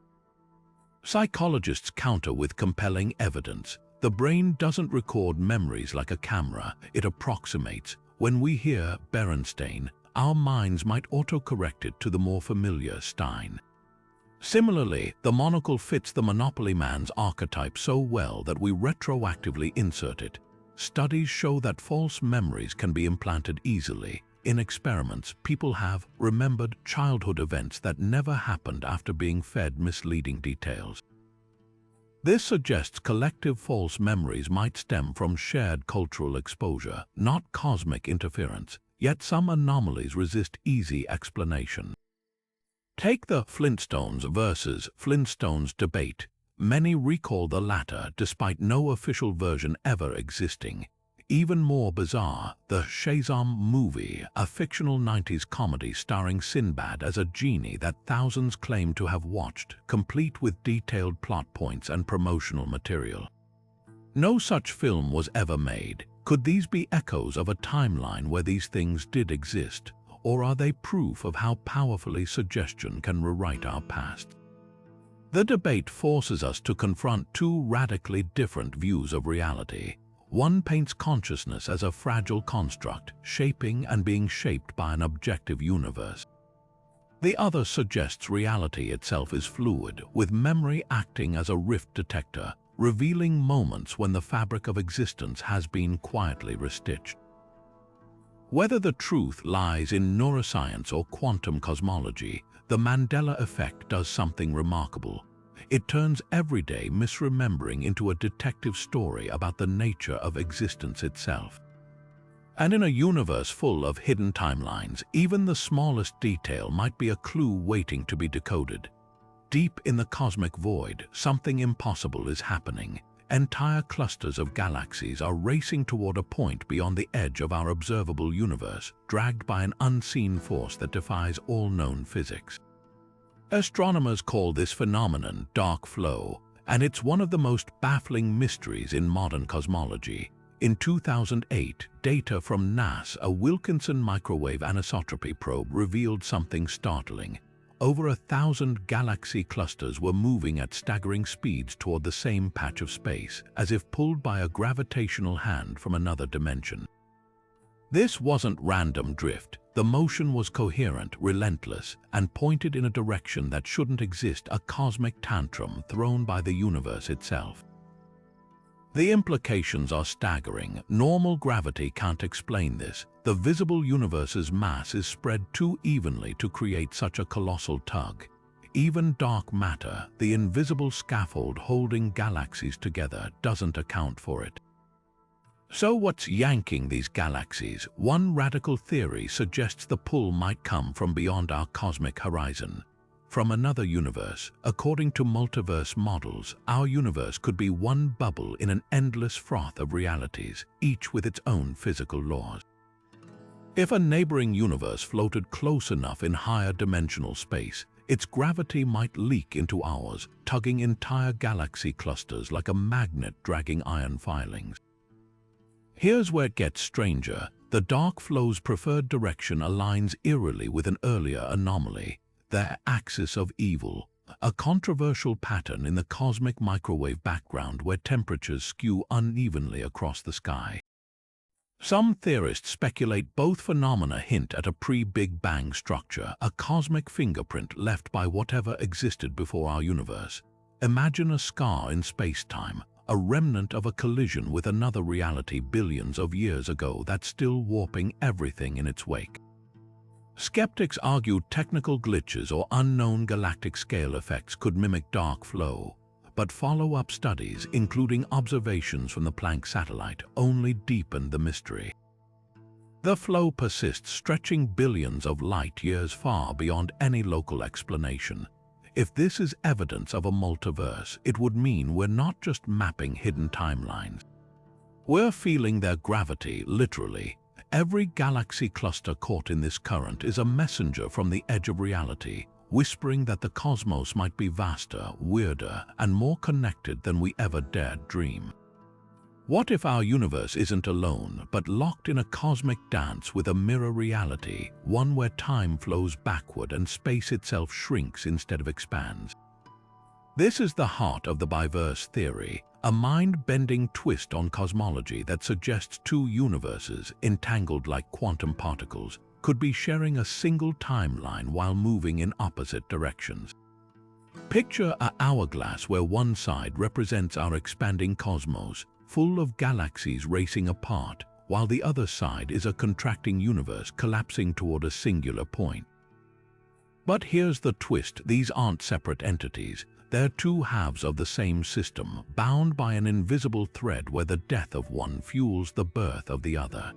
Psychologists counter with compelling evidence. The brain doesn't record memories like a camera, it approximates. When we hear Berenstain, our minds might autocorrect it to the more familiar Stein. Similarly, the monocle fits the Monopoly Man's archetype so well that we retroactively insert it. Studies show that false memories can be implanted easily. In experiments, people have remembered childhood events that never happened after being fed misleading details. This suggests collective false memories might stem from shared cultural exposure, not cosmic interference, yet some anomalies resist easy explanation. Take the Flintstones versus Flintstones debate. Many recall the latter despite no official version ever existing. Even more bizarre, the Shazam movie, a fictional 90s comedy starring Sinbad as a genie that thousands claim to have watched, complete with detailed plot points and promotional material. No such film was ever made. Could these be echoes of a timeline where these things did exist, or are they proof of how powerfully suggestion can rewrite our past? The debate forces us to confront two radically different views of reality. One paints consciousness as a fragile construct, shaping and being shaped by an objective universe. The other suggests reality itself is fluid, with memory acting as a rift detector, revealing moments when the fabric of existence has been quietly restitched. Whether the truth lies in neuroscience or quantum cosmology, the Mandela Effect does something remarkable. It turns everyday misremembering into a detective story about the nature of existence itself. And in a universe full of hidden timelines, even the smallest detail might be a clue waiting to be decoded. Deep in the cosmic void, something impossible is happening. Entire clusters of galaxies are racing toward a point beyond the edge of our observable universe, dragged by an unseen force that defies all known physics. Astronomers call this phenomenon dark flow, and it's one of the most baffling mysteries in modern cosmology. In 2008, data from NASA's Wilkinson microwave anisotropy probe revealed something startling. over 1,000 galaxy clusters were moving at staggering speeds toward the same patch of space, as if pulled by a gravitational hand from another dimension. This wasn't random drift. The motion was coherent, relentless, and pointed in a direction that shouldn't exist, a cosmic tantrum thrown by the universe itself. The implications are staggering. Normal gravity can't explain this. The visible universe's mass is spread too evenly to create such a colossal tug. Even dark matter, the invisible scaffold holding galaxies together, doesn't account for it. So what's yanking these galaxies? One radical theory suggests the pull might come from beyond our cosmic horizon, from another universe. According to multiverse models, our universe could be one bubble in an endless froth of realities, each with its own physical laws. If a neighboring universe floated close enough in higher dimensional space, its gravity might leak into ours, tugging entire galaxy clusters like a magnet dragging iron filings. Here's where it gets stranger. The dark flow's preferred direction aligns eerily with an earlier anomaly, their axis of evil, a controversial pattern in the cosmic microwave background where temperatures skew unevenly across the sky. Some theorists speculate both phenomena hint at a pre-Big Bang structure, a cosmic fingerprint left by whatever existed before our universe. Imagine a scar in space-time, a remnant of a collision with another reality billions of years ago that's still warping everything in its wake. Skeptics argue technical glitches or unknown galactic scale effects could mimic dark flow, but follow-up studies, including observations from the Planck satellite, only deepen the mystery. The flow persists, stretching billions of light-years far beyond any local explanation. If this is evidence of a multiverse, it would mean we're not just mapping hidden timelines. We're feeling their gravity, literally. Every galaxy cluster caught in this current is a messenger from the edge of reality, whispering that the cosmos might be vaster, weirder, and more connected than we ever dared dream. What if our universe isn't alone, but locked in a cosmic dance with a mirror reality, one where time flows backward and space itself shrinks instead of expands? This is the heart of the biverse theory, a mind-bending twist on cosmology that suggests two universes, entangled like quantum particles, could be sharing a single timeline while moving in opposite directions. Picture an hourglass where one side represents our expanding cosmos, full of galaxies racing apart, while the other side is a contracting universe collapsing toward a singular point. But here's the twist: these aren't separate entities. They're two halves of the same system, bound by an invisible thread where the death of one fuels the birth of the other.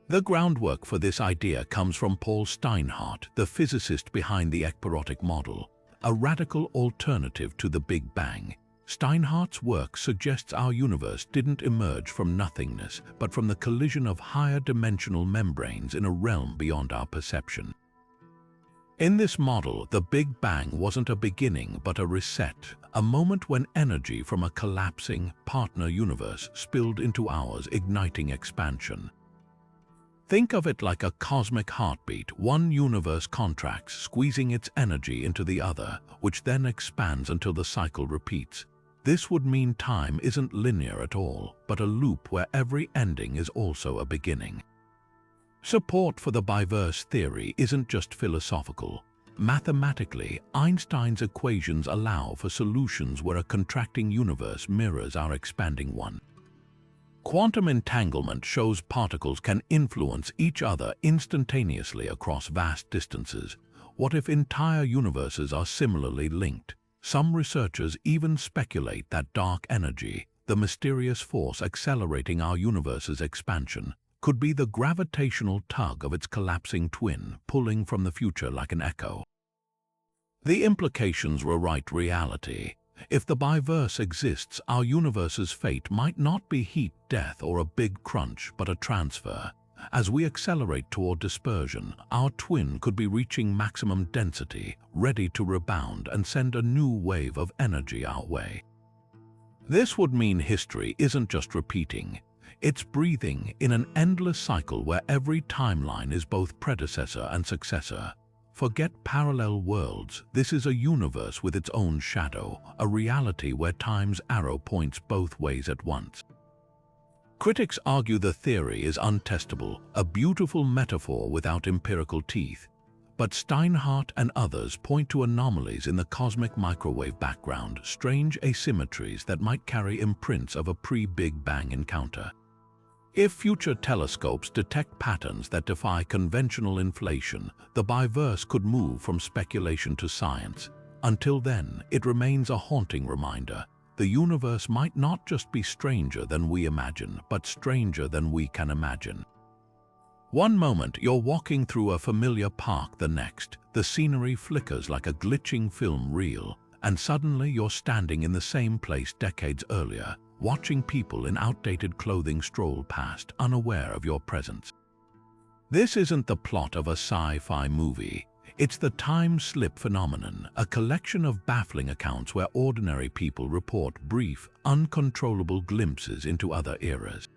The groundwork for this idea comes from Paul Steinhardt, the physicist behind the ekpyrotic model, a radical alternative to the Big Bang. Steinhardt's work suggests our universe didn't emerge from nothingness, but from the collision of higher dimensional membranes in a realm beyond our perception. In this model, the Big Bang wasn't a beginning but a reset, a moment when energy from a collapsing partner universe spilled into ours, igniting expansion. Think of it like a cosmic heartbeat. One universe contracts, squeezing its energy into the other, which then expands until the cycle repeats. This would mean time isn't linear at all, but a loop where every ending is also a beginning. Support for the biverse theory isn't just philosophical. Mathematically, Einstein's equations allow for solutions where a contracting universe mirrors our expanding one. Quantum entanglement shows particles can influence each other instantaneously across vast distances. What if entire universes are similarly linked? Some researchers even speculate that dark energy, the mysterious force accelerating our universe's expansion, could be the gravitational tug of its collapsing twin, pulling from the future like an echo. The implications rewrite reality. If the biverse exists, our universe's fate might not be heat death or a big crunch, but a transfer. As we accelerate toward dispersion, our twin could be reaching maximum density, ready to rebound and send a new wave of energy our way. This would mean history isn't just repeating. It's breathing in an endless cycle where every timeline is both predecessor and successor. Forget parallel worlds. This is a universe with its own shadow, a reality where time's arrow points both ways at once. Critics argue the theory is untestable, a beautiful metaphor without empirical teeth. But Steinhardt and others point to anomalies in the cosmic microwave background, strange asymmetries that might carry imprints of a pre-Big Bang encounter. If future telescopes detect patterns that defy conventional inflation, the biverse could move from speculation to science. Until then, it remains a haunting reminder. The universe might not just be stranger than we imagine, but stranger than we can imagine. One moment you're walking through a familiar park, the next, the scenery flickers like a glitching film reel, and suddenly you're standing in the same place decades earlier, watching people in outdated clothing stroll past, unaware of your presence. This isn't the plot of a sci-fi movie. It's the time slip phenomenon, a collection of baffling accounts where ordinary people report brief, uncontrollable glimpses into other eras.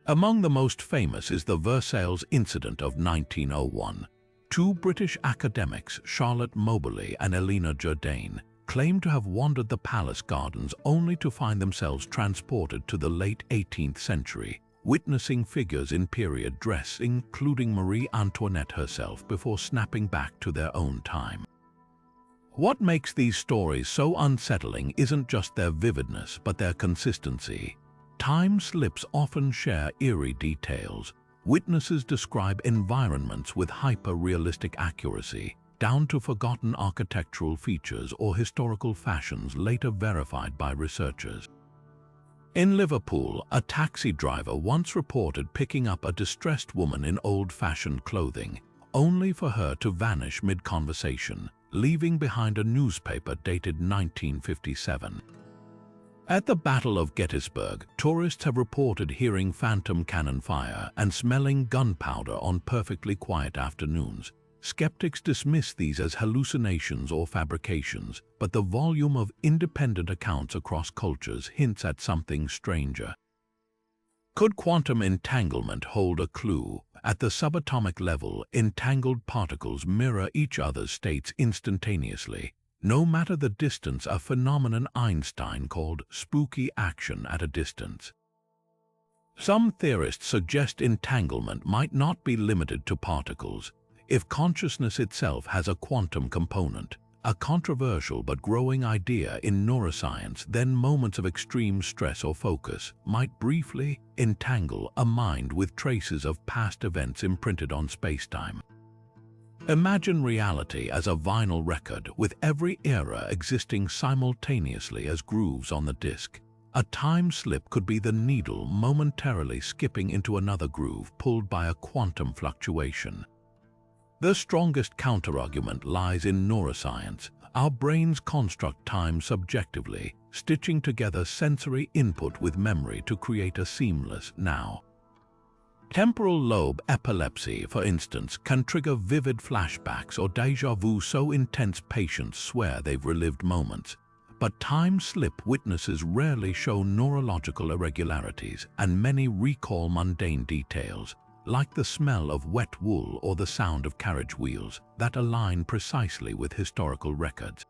Among the most famous is the Versailles incident of 1901. Two British academics, Charlotte Moberly and Elena Jourdain, claimed to have wandered the palace gardens only to find themselves transported to the late 18th century, witnessing figures in period dress, including Marie Antoinette herself, before snapping back to their own time. What makes these stories so unsettling isn't just their vividness, but their consistency. Time slips often share eerie details. Witnesses describe environments with hyper-realistic accuracy, down to forgotten architectural features or historical fashions later verified by researchers. In Liverpool, a taxi driver once reported picking up a distressed woman in old-fashioned clothing, only for her to vanish mid-conversation, leaving behind a newspaper dated 1957. At the Battle of Gettysburg, tourists have reported hearing phantom cannon fire and smelling gunpowder on perfectly quiet afternoons. Skeptics dismiss these as hallucinations or fabrications, but the volume of independent accounts across cultures hints at something stranger. Could quantum entanglement hold a clue? At the subatomic level, entangled particles mirror each other's states instantaneously, no matter the distance, a phenomenon Einstein called spooky action at a distance. Some theorists suggest entanglement might not be limited to particles. If consciousness itself has a quantum component, a controversial but growing idea in neuroscience, then moments of extreme stress or focus might briefly entangle a mind with traces of past events imprinted on spacetime. Imagine reality as a vinyl record, with every era existing simultaneously as grooves on the disc. A time slip could be the needle momentarily skipping into another groove pulled by a quantum fluctuation. The strongest counterargument lies in neuroscience. Our brains construct time subjectively, stitching together sensory input with memory to create a seamless now. Temporal lobe epilepsy, for instance, can trigger vivid flashbacks or déjà vu so intense patients swear they've relived moments. But time slip witnesses rarely show neurological irregularities, and many recall mundane details, like the smell of wet wool or the sound of carriage wheels, that align precisely with historical records.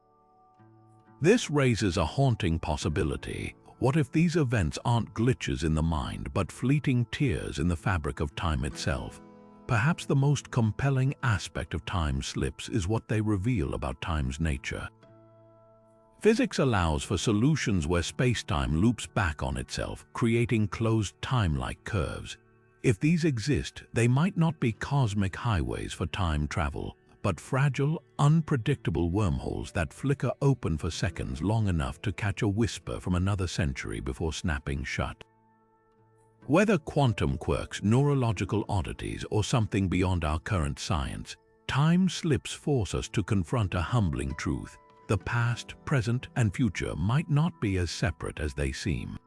This raises a haunting possibility. What if these events aren't glitches in the mind, but fleeting tears in the fabric of time itself? Perhaps the most compelling aspect of time slips is what they reveal about time's nature. Physics allows for solutions where spacetime loops back on itself, creating closed time-like curves. If these exist, they might not be cosmic highways for time travel, but fragile, unpredictable wormholes that flicker open for seconds long enough to catch a whisper from another century before snapping shut. Whether quantum quirks, neurological oddities, or something beyond our current science, time slips force us to confront a humbling truth. The past, present, and future might not be as separate as they seem.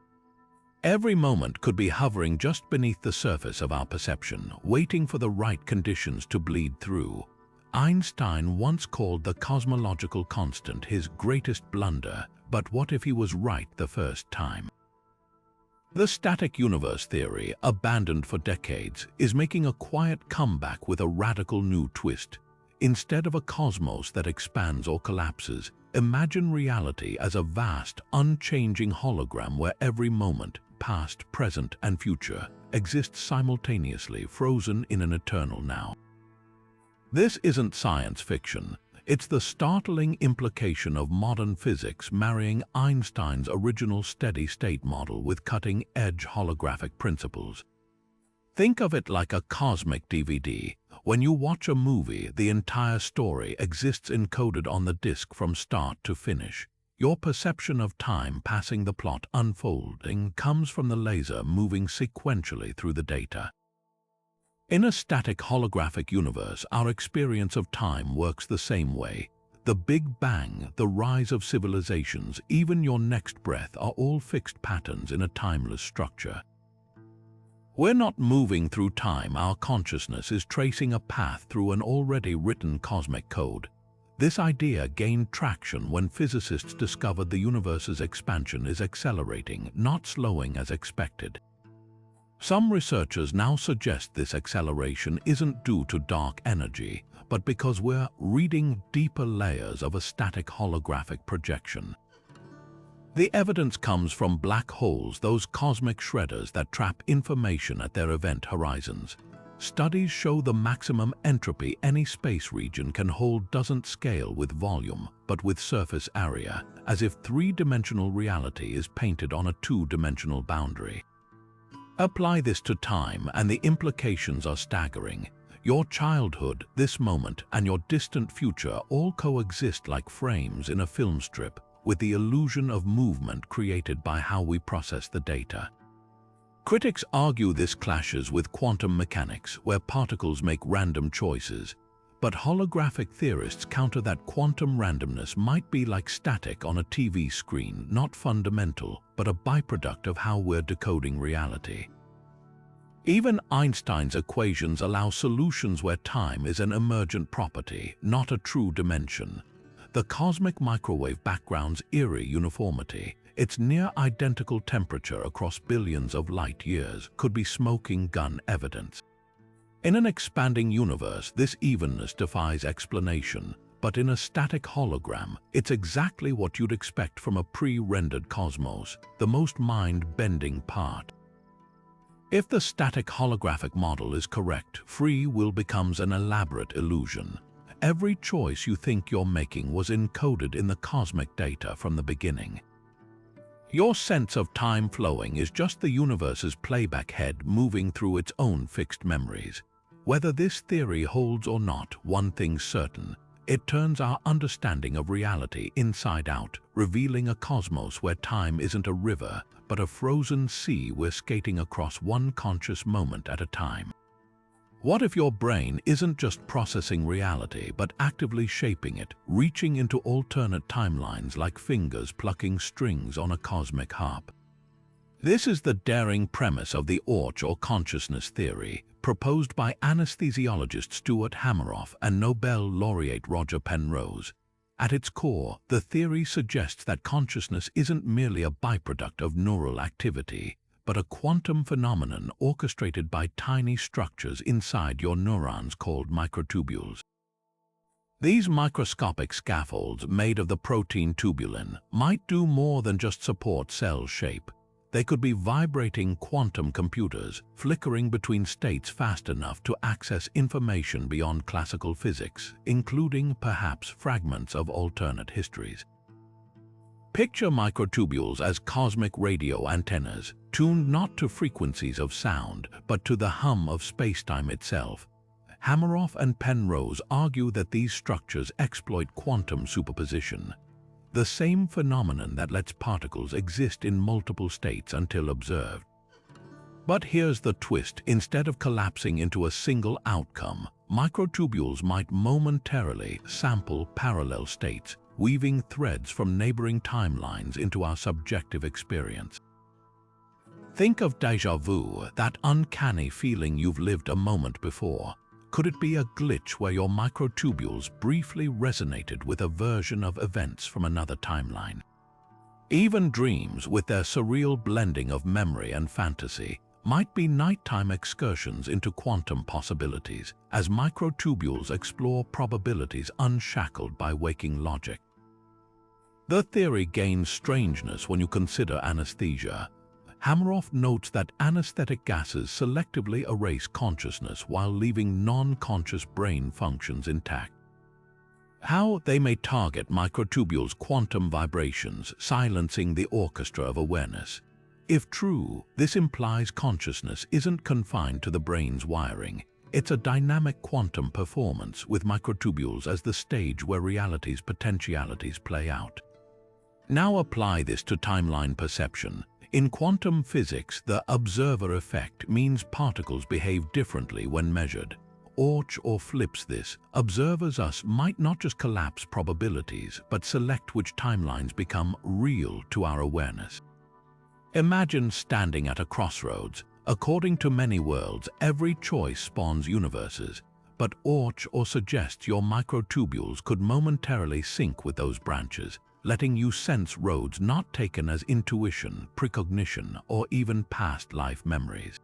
Every moment could be hovering just beneath the surface of our perception, waiting for the right conditions to bleed through. Einstein once called the cosmological constant his greatest blunder, but what if he was right the first time? The static universe theory, abandoned for decades, is making a quiet comeback with a radical new twist. Instead of a cosmos that expands or collapses, imagine reality as a vast, unchanging hologram where every moment, past, present, and future, exists simultaneously, frozen in an eternal now. This isn't science fiction. It's the startling implication of modern physics marrying Einstein's original steady-state model with cutting-edge holographic principles. Think of it like a cosmic DVD. When you watch a movie, the entire story exists encoded on the disc from start to finish. Your perception of time passing the plot unfolding comes from the laser moving sequentially through the data. In a static holographic universe, our experience of time works the same way. The Big Bang, the rise of civilizations, even your next breath are all fixed patterns in a timeless structure. We're not moving through time, our consciousness is tracing a path through an already written cosmic code. This idea gained traction when physicists discovered the universe's expansion is accelerating, not slowing as expected. Some researchers now suggest this acceleration isn't due to dark energy, but because we're reading deeper layers of a static holographic projection. The evidence comes from black holes, those cosmic shredders that trap information at their event horizons. Studies show the maximum entropy any space region can hold doesn't scale with volume, but with surface area, as if three-dimensional reality is painted on a two-dimensional boundary. Apply this to time, and the implications are staggering. Your childhood, this moment, and your distant future all coexist like frames in a film strip, with the illusion of movement created by how we process the data. Critics argue this clashes with quantum mechanics, where particles make random choices, but holographic theorists counter that quantum randomness might be like static on a TV screen, not fundamental, but a byproduct of how we're decoding reality. Even Einstein's equations allow solutions where time is an emergent property, not a true dimension. The cosmic microwave background's eerie uniformity, its near-identical temperature across billions of light years, could be smoking gun evidence. In an expanding universe, this evenness defies explanation, but in a static hologram, it's exactly what you'd expect from a pre-rendered cosmos, the most mind-bending part. If the static holographic model is correct, free will becomes an elaborate illusion. Every choice you think you're making was encoded in the cosmic data from the beginning. Your sense of time flowing is just the universe's playback head moving through its own fixed memories. Whether this theory holds or not, one thing's certain: it turns our understanding of reality inside out, revealing a cosmos where time isn't a river, but a frozen sea we're skating across one conscious moment at a time. What if your brain isn't just processing reality, but actively shaping it, reaching into alternate timelines like fingers plucking strings on a cosmic harp? This is the daring premise of the Orch or consciousness theory, proposed by anesthesiologist Stuart Hameroff and Nobel laureate Roger Penrose. At its core, the theory suggests that consciousness isn't merely a byproduct of neural activity, but a quantum phenomenon orchestrated by tiny structures inside your neurons called microtubules. These microscopic scaffolds, made of the protein tubulin, might do more than just support cell shape. They could be vibrating quantum computers, flickering between states fast enough to access information beyond classical physics, including perhaps fragments of alternate histories. Picture microtubules as cosmic radio antennas, tuned not to frequencies of sound, but to the hum of spacetime itself. Hameroff and Penrose argue that these structures exploit quantum superposition, the same phenomenon that lets particles exist in multiple states until observed. But here's the twist: instead of collapsing into a single outcome, microtubules might momentarily sample parallel states, weaving threads from neighboring timelines into our subjective experience. Think of déjà vu, that uncanny feeling you've lived a moment before. Could it be a glitch where your microtubules briefly resonated with a version of events from another timeline? Even dreams, with their surreal blending of memory and fantasy, might be nighttime excursions into quantum possibilities as microtubules explore probabilities unshackled by waking logic. The theory gains strangeness when you consider anesthesia. Hameroff notes that anesthetic gases selectively erase consciousness while leaving non-conscious brain functions intact. How they may target microtubules' quantum vibrations, silencing the orchestra of awareness. If true, this implies consciousness isn't confined to the brain's wiring. It's a dynamic quantum performance with microtubules as the stage where reality's potentialities play out. Now apply this to timeline perception. In quantum physics, the observer effect means particles behave differently when measured. Or flips this, observers might not just collapse probabilities, but select which timelines become real to our awareness. Imagine standing at a crossroads. According to many worlds, every choice spawns universes, but or suggests your microtubules could momentarily sync with those branches, letting you sense roads not taken as intuition, precognition, or even past life memories.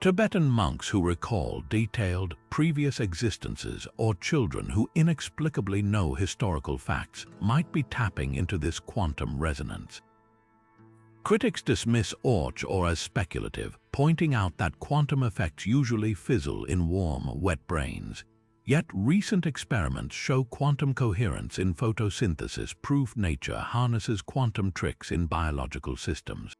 Tibetan monks who recall detailed previous existences or children who inexplicably know historical facts might be tapping into this quantum resonance. Critics dismiss or as speculative, pointing out that quantum effects usually fizzle in warm, wet brains. Yet recent experiments show quantum coherence in photosynthesis proof nature harnesses quantum tricks in biological systems.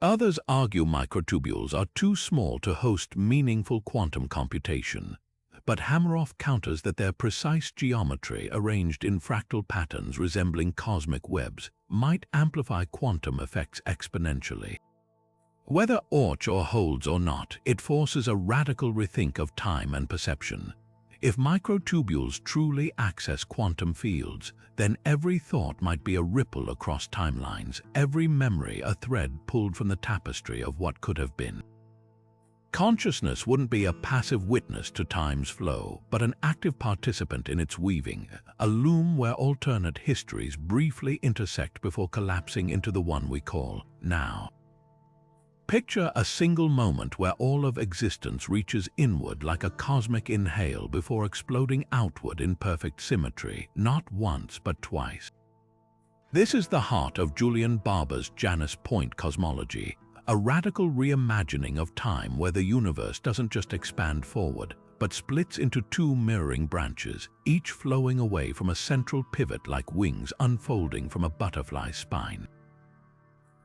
Others argue microtubules are too small to host meaningful quantum computation, but Hameroff counters that their precise geometry arranged in fractal patterns resembling cosmic webs might amplify quantum effects exponentially. Whether or holds or not, it forces a radical rethink of time and perception. If microtubules truly access quantum fields, then every thought might be a ripple across timelines, every memory a thread pulled from the tapestry of what could have been. Consciousness wouldn't be a passive witness to time's flow, but an active participant in its weaving, a loom where alternate histories briefly intersect before collapsing into the one we call now. Picture a single moment where all of existence reaches inward like a cosmic inhale before exploding outward in perfect symmetry, not once but twice. This is the heart of Julian Barber's Janus Point cosmology, a radical reimagining of time where the universe doesn't just expand forward, but splits into two mirroring branches, each flowing away from a central pivot like wings unfolding from a butterfly's spine.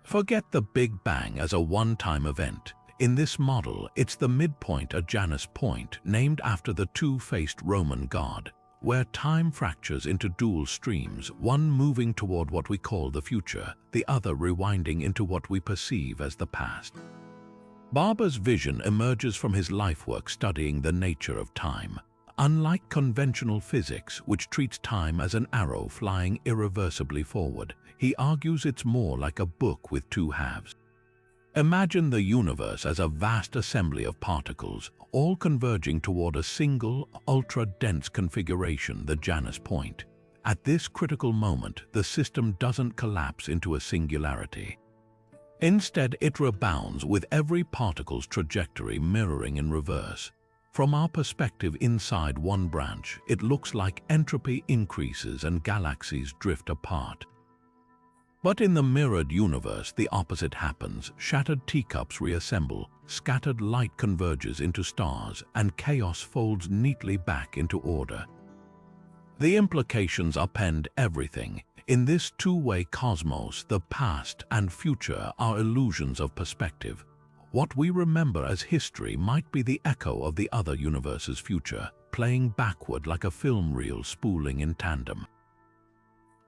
Forget the Big Bang as a one-time event. In this model, it's the midpoint at Janus Point, named after the two-faced Roman god, where time fractures into dual streams, one moving toward what we call the future, the other rewinding into what we perceive as the past. Barber's vision emerges from his lifework studying the nature of time. Unlike conventional physics, which treats time as an arrow flying irreversibly forward, he argues it's more like a book with two halves. Imagine the universe as a vast assembly of particles, all converging toward a single, ultra-dense configuration, the Janus Point. At this critical moment, the system doesn't collapse into a singularity. Instead, it rebounds with every particle's trajectory mirroring in reverse. From our perspective inside one branch, it looks like entropy increases and galaxies drift apart. But in the mirrored universe, the opposite happens. Shattered teacups reassemble, scattered light converges into stars, and chaos folds neatly back into order. The implications upend everything. In this two-way cosmos, the past and future are illusions of perspective. What we remember as history might be the echo of the other universe's future, playing backward like a film reel spooling in tandem.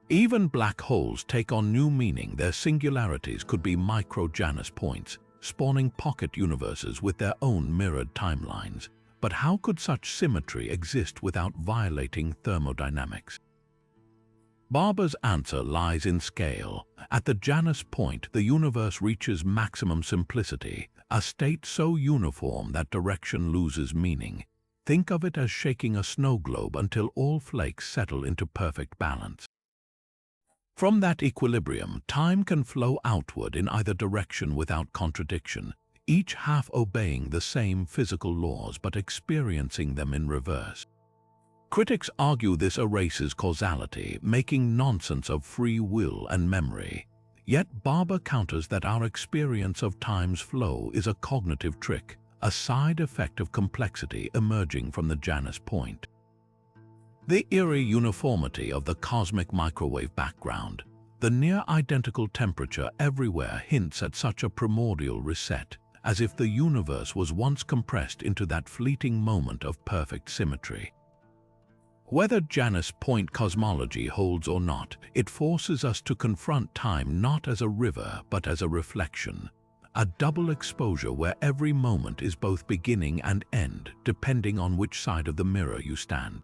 Even black holes take on new meaning. Their singularities could be micro-Janus points, spawning pocket universes with their own mirrored timelines. But how could such symmetry exist without violating thermodynamics? Barber's answer lies in scale. At the Janus point, the universe reaches maximum simplicity, a state so uniform that direction loses meaning. Think of it as shaking a snow globe until all flakes settle into perfect balance. From that equilibrium, time can flow outward in either direction without contradiction, each half obeying the same physical laws but experiencing them in reverse. Critics argue this erases causality, making nonsense of free will and memory. Yet Barber counters that our experience of time's flow is a cognitive trick, a side effect of complexity emerging from the Janus point. The eerie uniformity of the cosmic microwave background, the near-identical temperature everywhere hints at such a primordial reset, as if the universe was once compressed into that fleeting moment of perfect symmetry. Whether Janus point cosmology holds or not, it forces us to confront time not as a river but as a reflection, a double exposure where every moment is both beginning and end, depending on which side of the mirror you stand.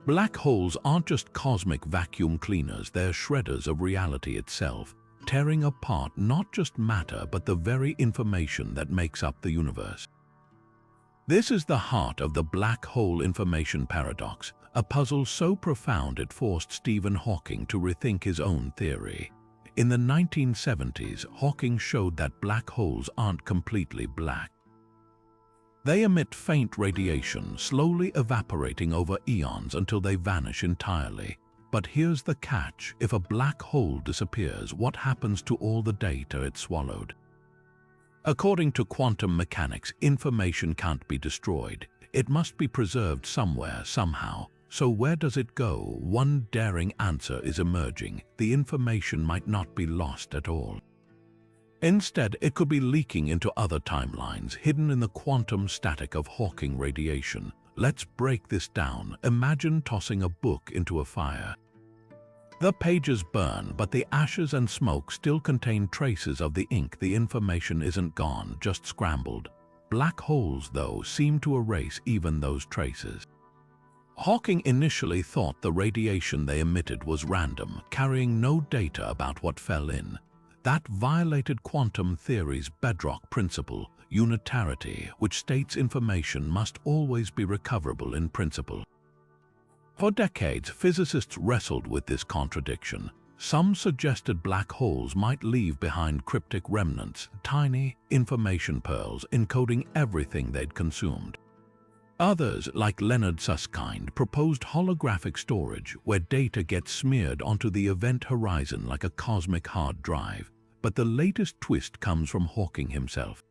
Black holes aren't just cosmic vacuum cleaners, they're shredders of reality itself, tearing apart not just matter but the very information that makes up the universe. This is the heart of the black hole information paradox, a puzzle so profound it forced Stephen Hawking to rethink his own theory. In the 1970s, Hawking showed that black holes aren't completely black. They emit faint radiation, slowly evaporating over eons until they vanish entirely. But here's the catch: if a black hole disappears, what happens to all the data it swallowed? According to quantum mechanics, information can't be destroyed. It must be preserved somewhere, somehow. So where does it go? One daring answer is emerging: the information might not be lost at all. Instead, it could be leaking into other timelines, hidden in the quantum static of Hawking radiation. Let's break this down. Imagine tossing a book into a fire. The pages burn, but the ashes and smoke still contain traces of the ink. The information isn't gone, just scrambled. Black holes, though, seem to erase even those traces. Hawking initially thought the radiation they emitted was random, carrying no data about what fell in. That violated quantum theory's bedrock principle, unitarity, which states information must always be recoverable in principle. For decades, physicists wrestled with this contradiction. Some suggested black holes might leave behind cryptic remnants, tiny information pearls encoding everything they'd consumed. Others, like Leonard Susskind, proposed holographic storage, where data gets smeared onto the event horizon like a cosmic hard drive. But the latest twist comes from Hawking himself.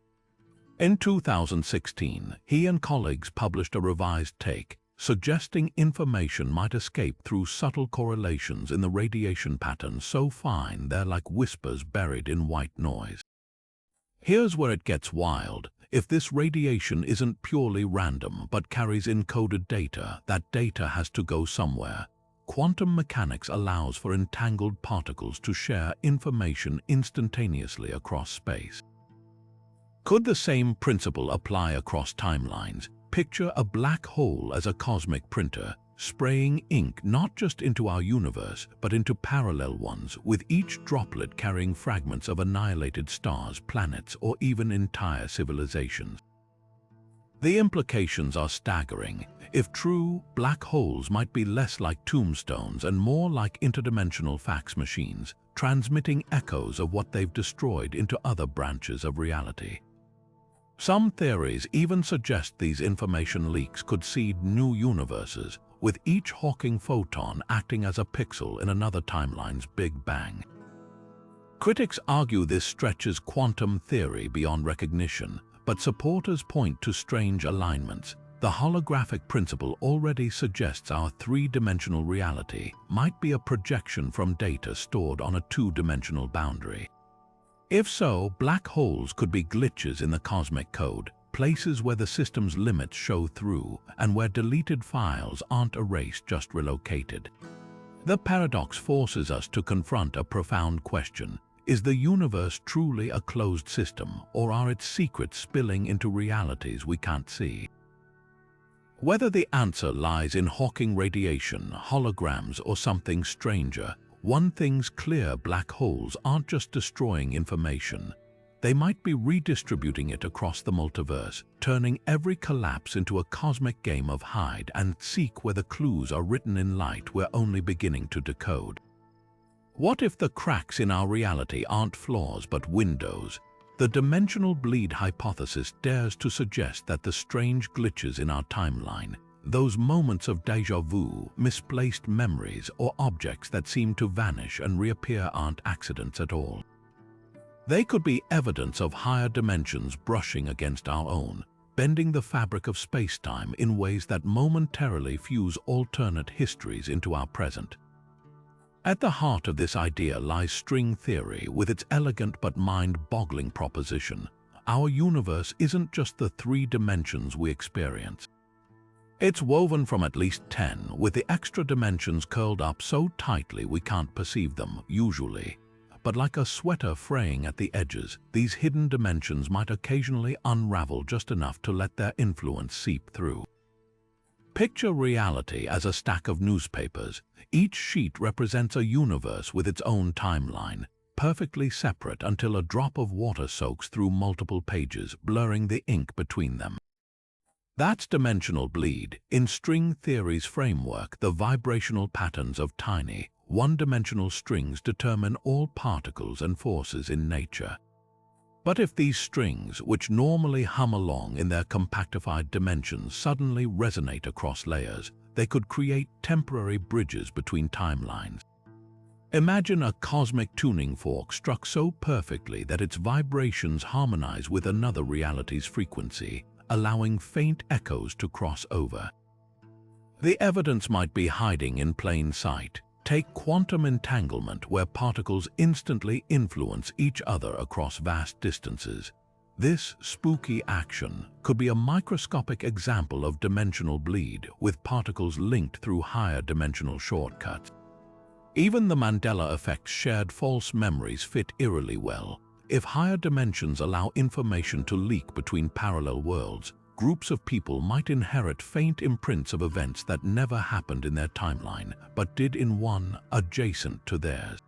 In 2016, he and colleagues published a revised take, suggesting information might escape through subtle correlations in the radiation patterns so fine they're like whispers buried in white noise. Here's where it gets wild. If this radiation isn't purely random but carries encoded data, that data has to go somewhere. Quantum mechanics allows for entangled particles to share information instantaneously across space. Could the same principle apply across timelines? Picture a black hole as a cosmic printer, spraying ink not just into our universe, but into parallel ones, with each droplet carrying fragments of annihilated stars, planets, or even entire civilizations. The implications are staggering. If true, black holes might be less like tombstones and more like interdimensional fax machines, transmitting echoes of what they've destroyed into other branches of reality. Some theories even suggest these information leaks could seed new universes, with each Hawking photon acting as a pixel in another timeline's Big Bang. Critics argue this stretches quantum theory beyond recognition, but supporters point to strange alignments. The holographic principle already suggests our three-dimensional reality might be a projection from data stored on a two-dimensional boundary. If so, black holes could be glitches in the cosmic code, places where the system's limits show through and where deleted files aren't erased, just relocated. The paradox forces us to confront a profound question. Is the universe truly a closed system, or are its secrets spilling into realities we can't see? Whether the answer lies in Hawking radiation, holograms, or something stranger, one thing's clear: black holes aren't just destroying information. They might be redistributing it across the multiverse, turning every collapse into a cosmic game of hide and seek, where the clues are written in light we're only beginning to decode. What if the cracks in our reality aren't flaws but windows? The dimensional bleed hypothesis dares to suggest that the strange glitches in our timeline, those moments of déjà vu, misplaced memories, or objects that seem to vanish and reappear aren't accidents at all. They could be evidence of higher dimensions brushing against our own, bending the fabric of space-time in ways that momentarily fuse alternate histories into our present. At the heart of this idea lies string theory with its elegant but mind-boggling proposition. Our universe isn't just the 3 dimensions we experience. It's woven from at least 10, with the extra dimensions curled up so tightly we can't perceive them, usually. But like a sweater fraying at the edges, these hidden dimensions might occasionally unravel just enough to let their influence seep through. Picture reality as a stack of newspapers. Each sheet represents a universe with its own timeline, perfectly separate until a drop of water soaks through multiple pages, blurring the ink between them. That's dimensional bleed. In string theory's framework, the vibrational patterns of tiny, one-dimensional strings determine all particles and forces in nature. But if these strings, which normally hum along in their compactified dimensions, suddenly resonate across layers, they could create temporary bridges between timelines. Imagine a cosmic tuning fork struck so perfectly that its vibrations harmonize with another reality's frequency, allowing faint echoes to cross over. The evidence might be hiding in plain sight. Take quantum entanglement, where particles instantly influence each other across vast distances. This spooky action could be a microscopic example of dimensional bleed, with particles linked through higher dimensional shortcuts. Even the Mandela Effect's shared false memories fit eerily well. If higher dimensions allow information to leak between parallel worlds, groups of people might inherit faint imprints of events that never happened in their timeline, but did in one adjacent to theirs.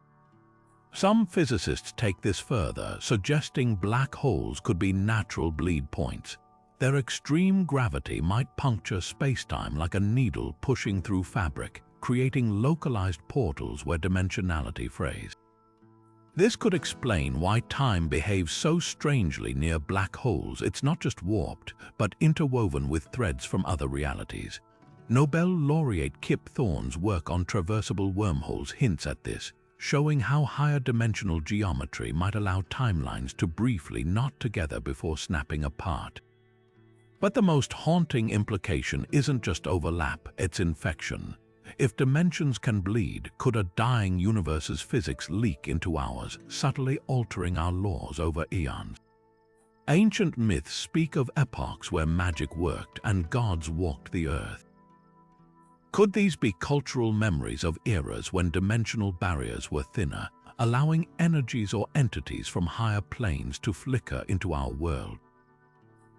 Some physicists take this further, suggesting black holes could be natural bleed points. Their extreme gravity might puncture space-time like a needle pushing through fabric, creating localized portals where dimensionality frays. This could explain why time behaves so strangely near black holes. It's not just warped, but interwoven with threads from other realities. Nobel laureate Kip Thorne's work on traversable wormholes hints at this, showing how higher dimensional geometry might allow timelines to briefly knot together before snapping apart. But the most haunting implication isn't just overlap, it's infection. If dimensions can bleed, could a dying universe's physics leak into ours, subtly altering our laws over eons? Ancient myths speak of epochs where magic worked and gods walked the earth. Could these be cultural memories of eras when dimensional barriers were thinner, allowing energies or entities from higher planes to flicker into our world?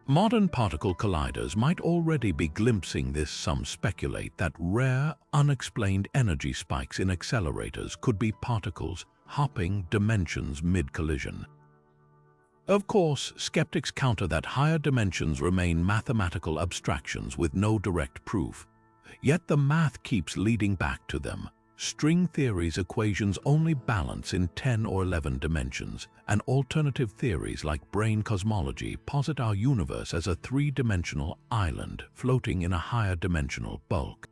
Modern particle colliders might already be glimpsing this. Some speculate that rare, unexplained energy spikes in accelerators could be particles hopping dimensions mid-collision. Of course, skeptics counter that higher dimensions remain mathematical abstractions with no direct proof. Yet the math keeps leading back to them. String theory's equations only balance in 10 or 11 dimensions, and alternative theories like brain cosmology posit our universe as a 3-dimensional island floating in a higher dimensional bulk.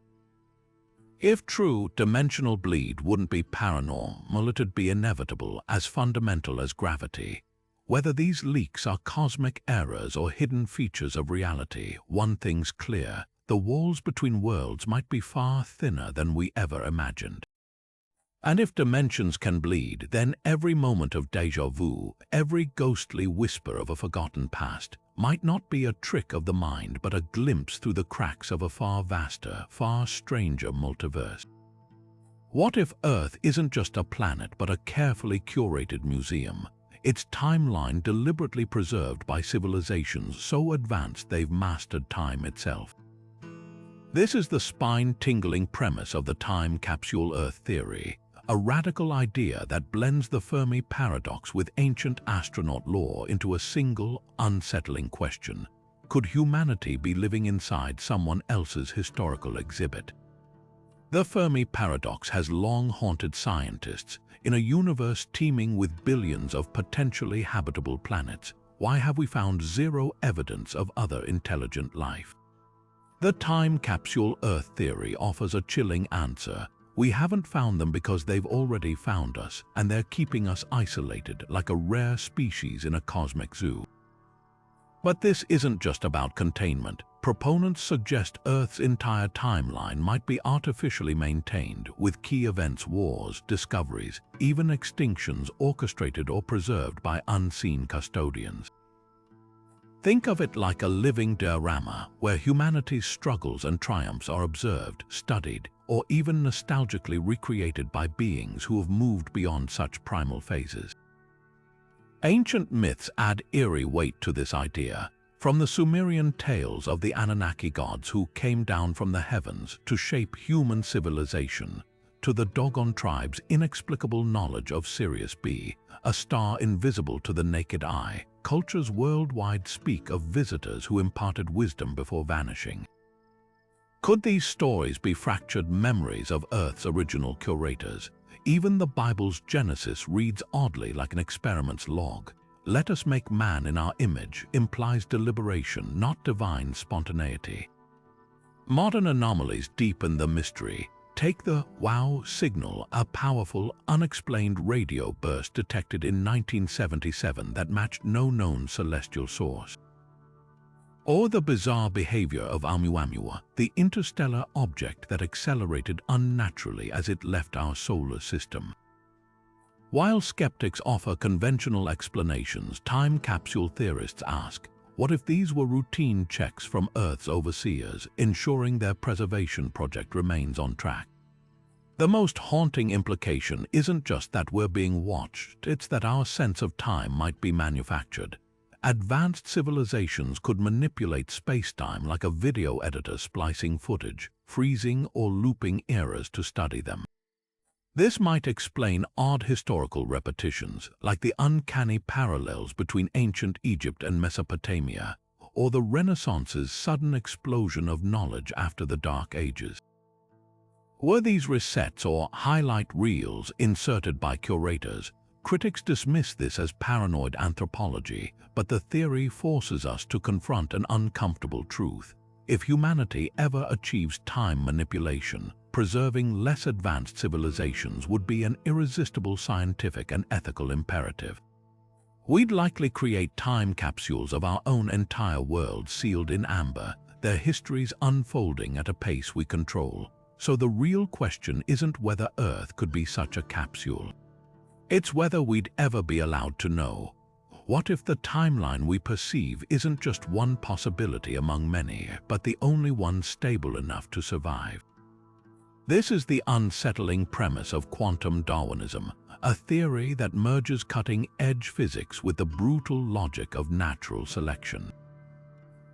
If true, dimensional bleed wouldn't be paranormal, it'd be inevitable, as fundamental as gravity. Whether these leaks are cosmic errors or hidden features of reality, one thing's clear: the walls between worlds might be far thinner than we ever imagined. And if dimensions can bleed, then every moment of déjà vu, every ghostly whisper of a forgotten past, might not be a trick of the mind but a glimpse through the cracks of a far vaster, far stranger multiverse. What if Earth isn't just a planet but a carefully curated museum, its timeline deliberately preserved by civilizations so advanced they've mastered time itself? This is the spine-tingling premise of the time capsule Earth theory, a radical idea that blends the Fermi paradox with ancient astronaut lore into a single, unsettling question: could humanity be living inside someone else's historical exhibit? The Fermi paradox has long haunted scientists. In a universe teeming with billions of potentially habitable planets, why have we found zero evidence of other intelligent life? The time capsule Earth theory offers a chilling answer. We haven't found them because they've already found us, and they're keeping us isolated like a rare species in a cosmic zoo. But this isn't just about containment. Proponents suggest Earth's entire timeline might be artificially maintained, with key events, wars, discoveries, even extinctions orchestrated or preserved by unseen custodians. Think of it like a living diorama where humanity's struggles and triumphs are observed, studied, or even nostalgically recreated by beings who have moved beyond such primal phases. Ancient myths add eerie weight to this idea, from the Sumerian tales of the Anunnaki gods who came down from the heavens to shape human civilization, to the Dogon tribe's inexplicable knowledge of Sirius B, a star invisible to the naked eye. Cultures worldwide speak of visitors who imparted wisdom before vanishing. Could these stories be fractured memories of Earth's original curators? Even the Bible's Genesis reads oddly like an experiment's log. "Let us make man in our image" implies deliberation, not divine spontaneity. Modern anomalies deepen the mystery. Take the WOW signal, a powerful, unexplained radio burst detected in 1977 that matched no known celestial source. Or the bizarre behavior of Oumuamua, the interstellar object that accelerated unnaturally as it left our solar system. While skeptics offer conventional explanations, time capsule theorists ask, what if these were routine checks from Earth's overseers, ensuring their preservation project remains on track? The most haunting implication isn't just that we're being watched, it's that our sense of time might be manufactured. Advanced civilizations could manipulate space-time like a video editor splicing footage, freezing or looping eras to study them. This might explain odd historical repetitions, like the uncanny parallels between ancient Egypt and Mesopotamia, or the Renaissance's sudden explosion of knowledge after the Dark Ages. Were these resets or highlight reels inserted by curators? Critics dismiss this as paranoid anthropology, but the theory forces us to confront an uncomfortable truth. If humanity ever achieves time manipulation, preserving less advanced civilizations would be an irresistible scientific and ethical imperative. We'd likely create time capsules of our own entire world sealed in amber, their histories unfolding at a pace we control. So the real question isn't whether Earth could be such a capsule. It's whether we'd ever be allowed to know. What if the timeline we perceive isn't just one possibility among many, but the only one stable enough to survive? This is the unsettling premise of quantum Darwinism, a theory that merges cutting-edge physics with the brutal logic of natural selection.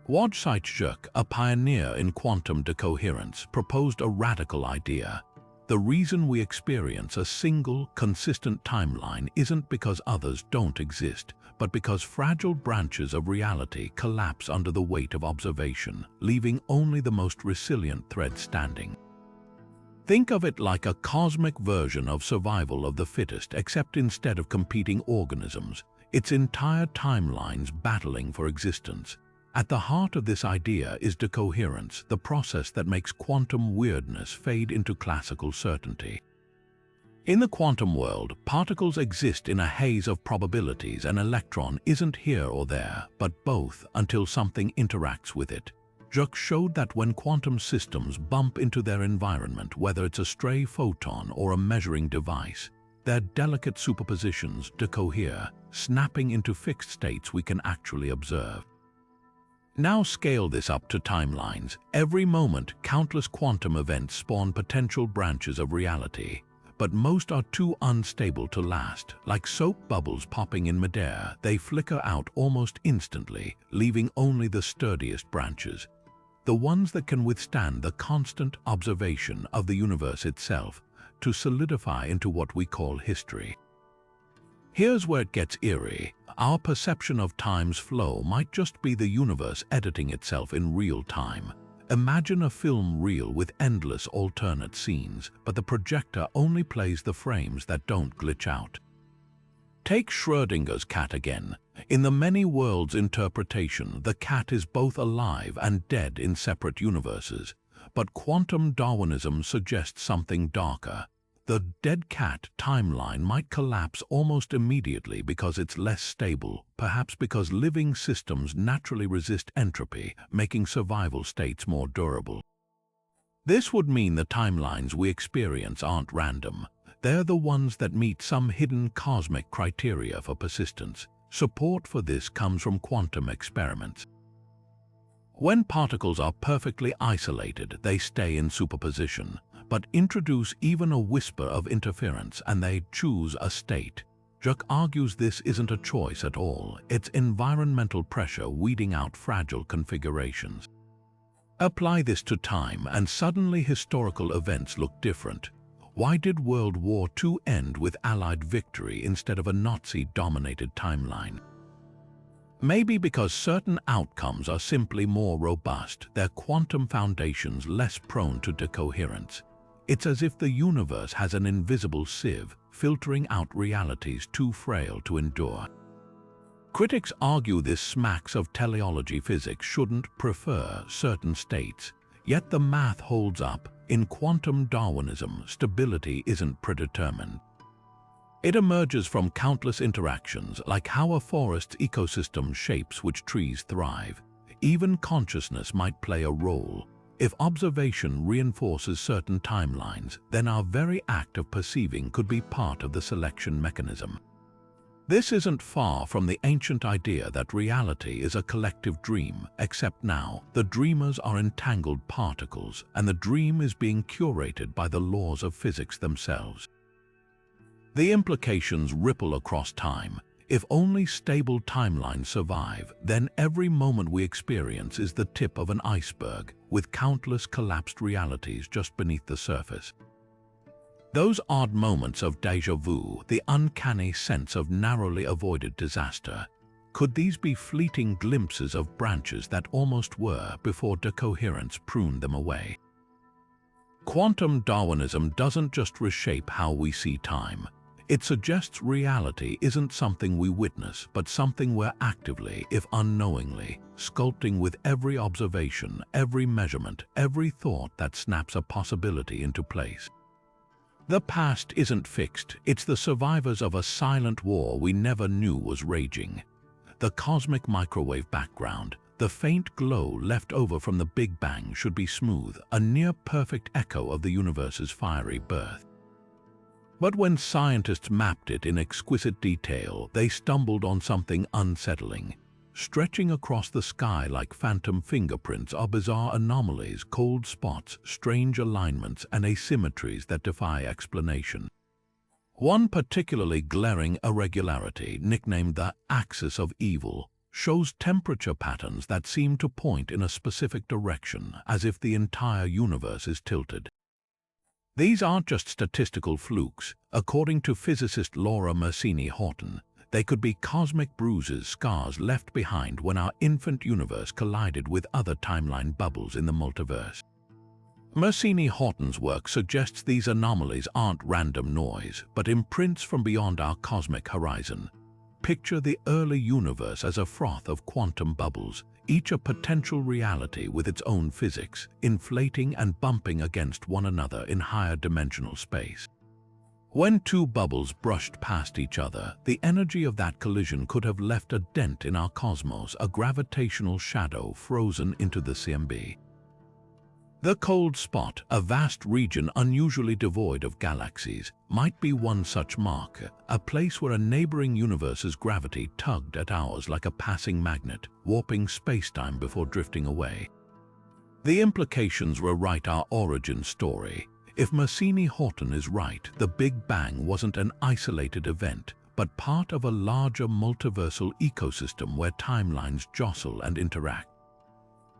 Wojciech, a pioneer in quantum decoherence, proposed a radical idea. The reason we experience a single, consistent timeline isn't because others don't exist, but because fragile branches of reality collapse under the weight of observation, leaving only the most resilient thread standing. Think of it like a cosmic version of survival of the fittest, except instead of competing organisms, its entire timelines battling for existence. At the heart of this idea is decoherence, the process that makes quantum weirdness fade into classical certainty. In the quantum world, particles exist in a haze of probabilities. An electron isn't here or there, but both, until something interacts with it. Jacques showed that when quantum systems bump into their environment, whether it's a stray photon or a measuring device, their delicate superpositions decohere, snapping into fixed states we can actually observe. Now scale this up to timelines. Every moment, countless quantum events spawn potential branches of reality, but most are too unstable to last. Like soap bubbles popping in midair, they flicker out almost instantly, leaving only the sturdiest branches, the ones that can withstand the constant observation of the universe itself, to solidify into what we call history. Here's where it gets eerie. Our perception of time's flow might just be the universe editing itself in real time. Imagine a film reel with endless alternate scenes, but the projector only plays the frames that don't glitch out. Take Schrödinger's cat again. In the many worlds interpretation, the cat is both alive and dead in separate universes. But quantum Darwinism suggests something darker. The dead cat timeline might collapse almost immediately because it's less stable, perhaps because living systems naturally resist entropy, making survival states more durable. This would mean the timelines we experience aren't random. They're the ones that meet some hidden cosmic criteria for persistence. Support for this comes from quantum experiments. When particles are perfectly isolated, they stay in superposition, but introduce even a whisper of interference and they choose a state. Jacques argues this isn't a choice at all, it's environmental pressure weeding out fragile configurations. Apply this to time and suddenly historical events look different. Why did World War II end with Allied victory instead of a Nazi-dominated timeline? Maybe because certain outcomes are simply more robust, their quantum foundations less prone to decoherence. It's as if the universe has an invisible sieve, filtering out realities too frail to endure. Critics argue this smacks of teleology. Physics shouldn't prefer certain states, yet the math holds up. In quantum Darwinism, stability isn't predetermined. It emerges from countless interactions, like how a forest's ecosystem shapes which trees thrive. Even consciousness might play a role. If observation reinforces certain timelines, then our very act of perceiving could be part of the selection mechanism. This isn't far from the ancient idea that reality is a collective dream, except now the dreamers are entangled particles and the dream is being curated by the laws of physics themselves. The implications ripple across time. If only stable timelines survive, then every moment we experience is the tip of an iceberg, with countless collapsed realities just beneath the surface. Those odd moments of déjà vu, the uncanny sense of narrowly avoided disaster, could these be fleeting glimpses of branches that almost were before decoherence pruned them away? Quantum Darwinism doesn't just reshape how we see time. It suggests reality isn't something we witness, but something we're actively, if unknowingly, sculpting with every observation, every measurement, every thought that snaps a possibility into place. The past isn't fixed, it's the survivors of a silent war we never knew was raging. The cosmic microwave background, the faint glow left over from the Big Bang should be smooth, a near-perfect echo of the universe's fiery birth. But when scientists mapped it in exquisite detail, they stumbled on something unsettling. Stretching across the sky like phantom fingerprints are bizarre anomalies, cold spots, strange alignments, and asymmetries that defy explanation. One particularly glaring irregularity, nicknamed the axis of evil, shows temperature patterns that seem to point in a specific direction, as if the entire universe is tilted. These aren't just statistical flukes. According to physicist Laura Mersini-Horton, they could be cosmic bruises, scars left behind when our infant universe collided with other timeline bubbles in the multiverse. Mersini-Horton's work suggests these anomalies aren't random noise, but imprints from beyond our cosmic horizon. Picture the early universe as a froth of quantum bubbles, each a potential reality with its own physics, inflating and bumping against one another in higher dimensional space. When two bubbles brushed past each other, the energy of that collision could have left a dent in our cosmos, a gravitational shadow frozen into the CMB. The cold spot, a vast region unusually devoid of galaxies, might be one such marker, a place where a neighboring universe's gravity tugged at ours like a passing magnet, warping space-time before drifting away. The implications rewrite our origin story. If Mersini-Horton is right, the Big Bang wasn't an isolated event, but part of a larger multiversal ecosystem where timelines jostle and interact.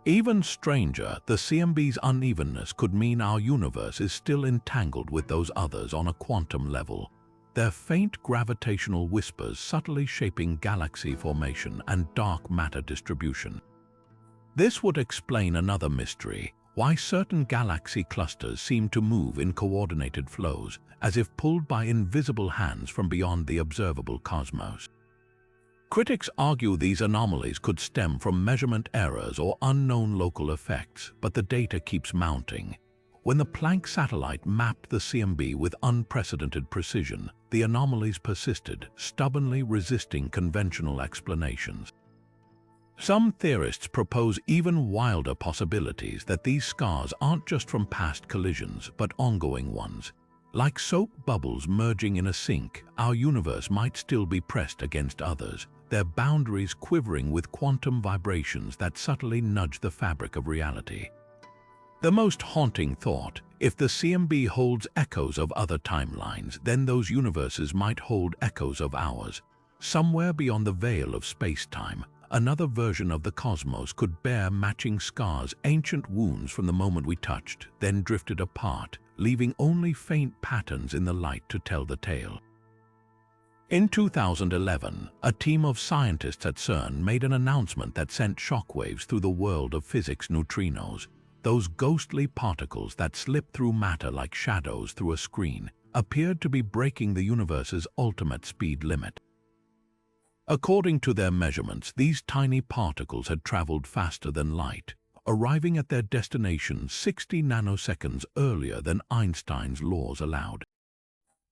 Even stranger, the CMB's unevenness could mean our universe is still entangled with those others on a quantum level, their faint gravitational whispers subtly shaping galaxy formation and dark matter distribution. This would explain another mystery. why certain galaxy clusters seem to move in coordinated flows, as if pulled by invisible hands from beyond the observable cosmos. Critics argue these anomalies could stem from measurement errors or unknown local effects, but the data keeps mounting. When the Planck satellite mapped the CMB with unprecedented precision, the anomalies persisted, stubbornly resisting conventional explanations. Some theorists propose even wilder possibilities, that these scars aren't just from past collisions, but ongoing ones. Like soap bubbles merging in a sink, our universe might still be pressed against others, their boundaries quivering with quantum vibrations that subtly nudge the fabric of reality. The most haunting thought: if the CMB holds echoes of other timelines, then those universes might hold echoes of ours. Somewhere beyond the veil of space-time, another version of the cosmos could bear matching scars, ancient wounds from the moment we touched, then drifted apart, leaving only faint patterns in the light to tell the tale. In 2011, a team of scientists at CERN made an announcement that sent shockwaves through the world of physics: neutrinos, those ghostly particles that slip through matter like shadows through a screen, appeared to be breaking the universe's ultimate speed limit. According to their measurements, these tiny particles had traveled faster than light, arriving at their destination 60 nanoseconds earlier than Einstein's laws allowed.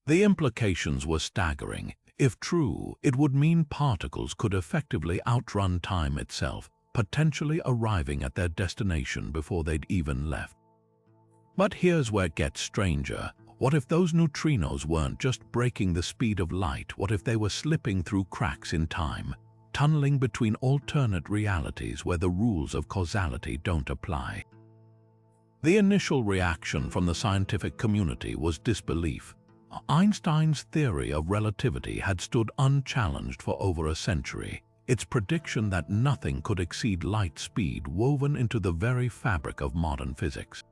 The implications were staggering. If true, it would mean particles could effectively outrun time itself, potentially arriving at their destination before they'd even left. But here's where it gets stranger. What if those neutrinos weren't just breaking the speed of light? What if they were slipping through cracks in time, tunneling between alternate realities where the rules of causality don't apply? The initial reaction from the scientific community was disbelief. Einstein's theory of relativity had stood unchallenged for over a century, its prediction that nothing could exceed light speed woven into the very fabric of modern physics.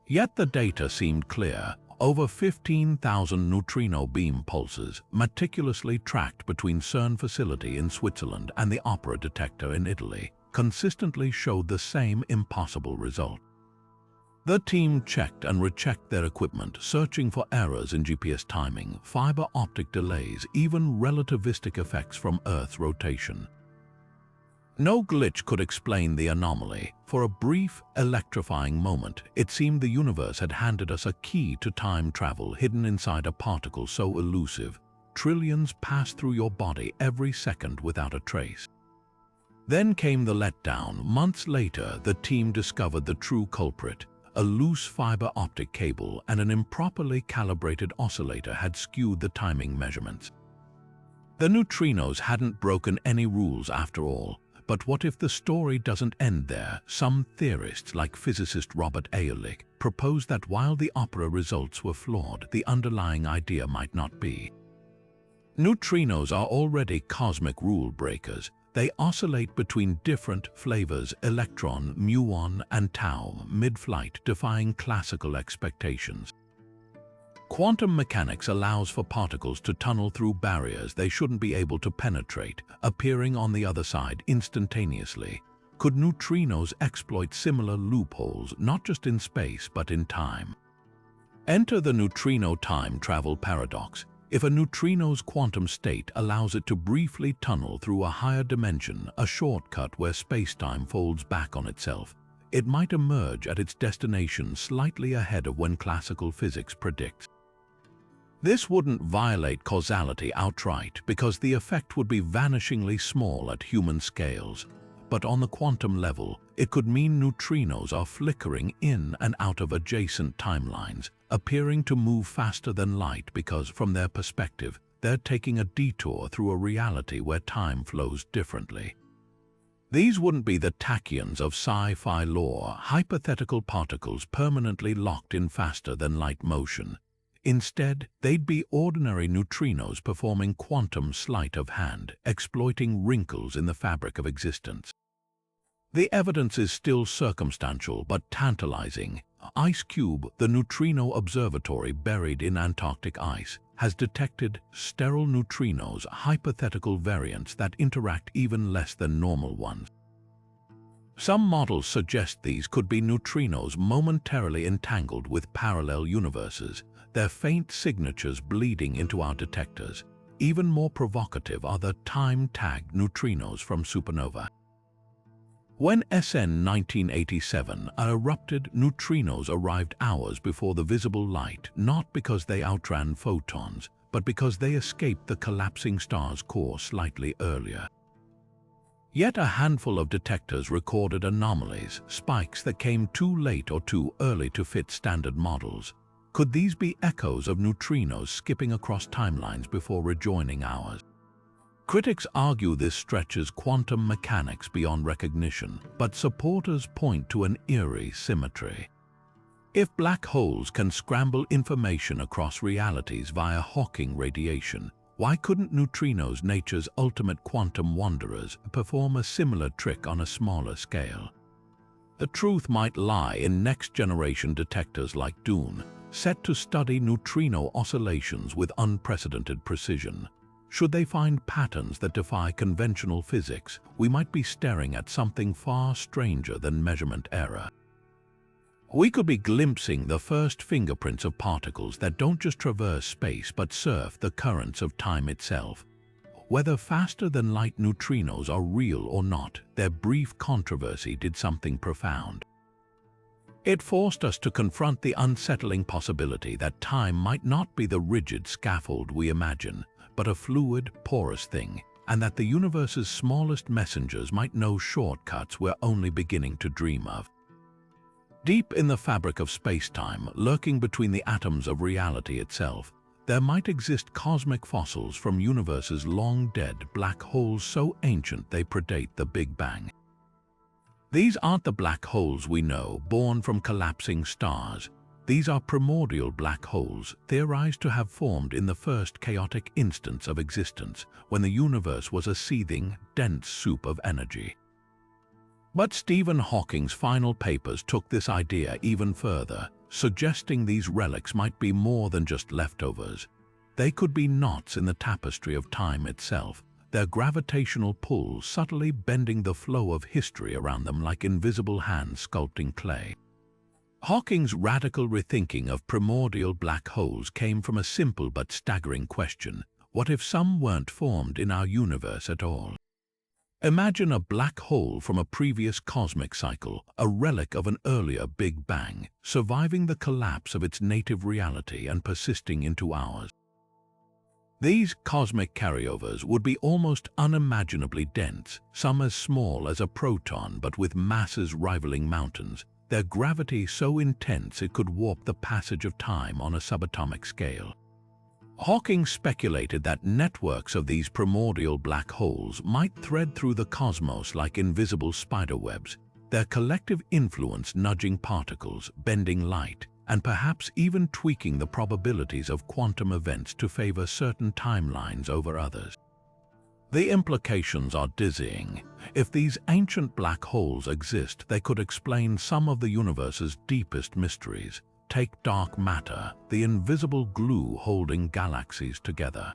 Yet the data seemed clear: over 15,000 neutrino beam pulses, meticulously tracked between CERN facility in Switzerland and the Opera detector in Italy, consistently showed the same impossible result. The team checked and rechecked their equipment, searching for errors in GPS timing, fiber optic delays, even relativistic effects from Earth's rotation. No glitch could explain the anomaly. For a brief, electrifying moment, it seemed the universe had handed us a key to time travel hidden inside a particle so elusive, trillions pass through your body every second without a trace. Then came the letdown. Months later, the team discovered the true culprit. A loose fiber optic cable and an improperly calibrated oscillator had skewed the timing measurements. The neutrinos hadn't broken any rules after all. But what if the story doesn't end there? Some theorists, like physicist Robert Ehrlich, propose that while the Opera results were flawed, the underlying idea might not be. Neutrinos are already cosmic rule breakers. They oscillate between different flavors: electron, muon, and tau, mid-flight, defying classical expectations. Quantum mechanics allows for particles to tunnel through barriers they shouldn't be able to penetrate, appearing on the other side instantaneously. Could neutrinos exploit similar loopholes, not just in space but in time? Enter the neutrino time travel paradox. If a neutrino's quantum state allows it to briefly tunnel through a higher dimension, a shortcut where space-time folds back on itself, it might emerge at its destination slightly ahead of when classical physics predicts. This wouldn't violate causality outright, because the effect would be vanishingly small at human scales. But on the quantum level, it could mean neutrinos are flickering in and out of adjacent timelines, appearing to move faster than light because, from their perspective, they're taking a detour through a reality where time flows differently. These wouldn't be the tachyons of sci-fi lore, hypothetical particles permanently locked in faster than light motion. Instead, they'd be ordinary neutrinos performing quantum sleight of hand, exploiting wrinkles in the fabric of existence. The evidence is still circumstantial but tantalizing. IceCube, the neutrino observatory buried in Antarctic ice, has detected sterile neutrinos, hypothetical variants that interact even less than normal ones. Some models suggest these could be neutrinos momentarily entangled with parallel universes, their faint signatures bleeding into our detectors. Even more provocative are the time-tagged neutrinos from supernova. When SN 1987 erupted, neutrinos arrived hours before the visible light, not because they outran photons, but because they escaped the collapsing star's core slightly earlier. Yet a handful of detectors recorded anomalies, spikes that came too late or too early to fit standard models. Could these be echoes of neutrinos skipping across timelines before rejoining ours? Critics argue this stretches quantum mechanics beyond recognition, but supporters point to an eerie symmetry. If black holes can scramble information across realities via Hawking radiation, why couldn't neutrinos, nature's ultimate quantum wanderers, perform a similar trick on a smaller scale? The truth might lie in next-generation detectors like Dune, set to study neutrino oscillations with unprecedented precision. Should they find patterns that defy conventional physics, we might be staring at something far stranger than measurement error. We could be glimpsing the first fingerprints of particles that don't just traverse space but surf the currents of time itself. Whether faster-than-light neutrinos are real or not, their brief controversy did something profound. It forced us to confront the unsettling possibility that time might not be the rigid scaffold we imagine, but a fluid, porous thing, and that the universe's smallest messengers might know shortcuts we're only beginning to dream of. Deep in the fabric of space-time, lurking between the atoms of reality itself, there might exist cosmic fossils from universes long dead, black holes so ancient they predate the Big Bang. These aren't the black holes we know, born from collapsing stars. These are primordial black holes, theorized to have formed in the first chaotic instance of existence, when the universe was a seething, dense soup of energy. But Stephen Hawking's final papers took this idea even further, suggesting these relics might be more than just leftovers. They could be knots in the tapestry of time itself, their gravitational pull subtly bending the flow of history around them like invisible hands sculpting clay. Hawking's radical rethinking of primordial black holes came from a simple but staggering question: what if some weren't formed in our universe at all? Imagine a black hole from a previous cosmic cycle, a relic of an earlier Big Bang, surviving the collapse of its native reality and persisting into ours. These cosmic carryovers would be almost unimaginably dense, some as small as a proton but with masses rivaling mountains, their gravity so intense it could warp the passage of time on a subatomic scale. Hawking speculated that networks of these primordial black holes might thread through the cosmos like invisible spiderwebs, their collective influence nudging particles, bending light, and perhaps even tweaking the probabilities of quantum events to favor certain timelines over others. The implications are dizzying. If these ancient black holes exist, they could explain some of the universe's deepest mysteries. Take dark matter, the invisible glue holding galaxies together.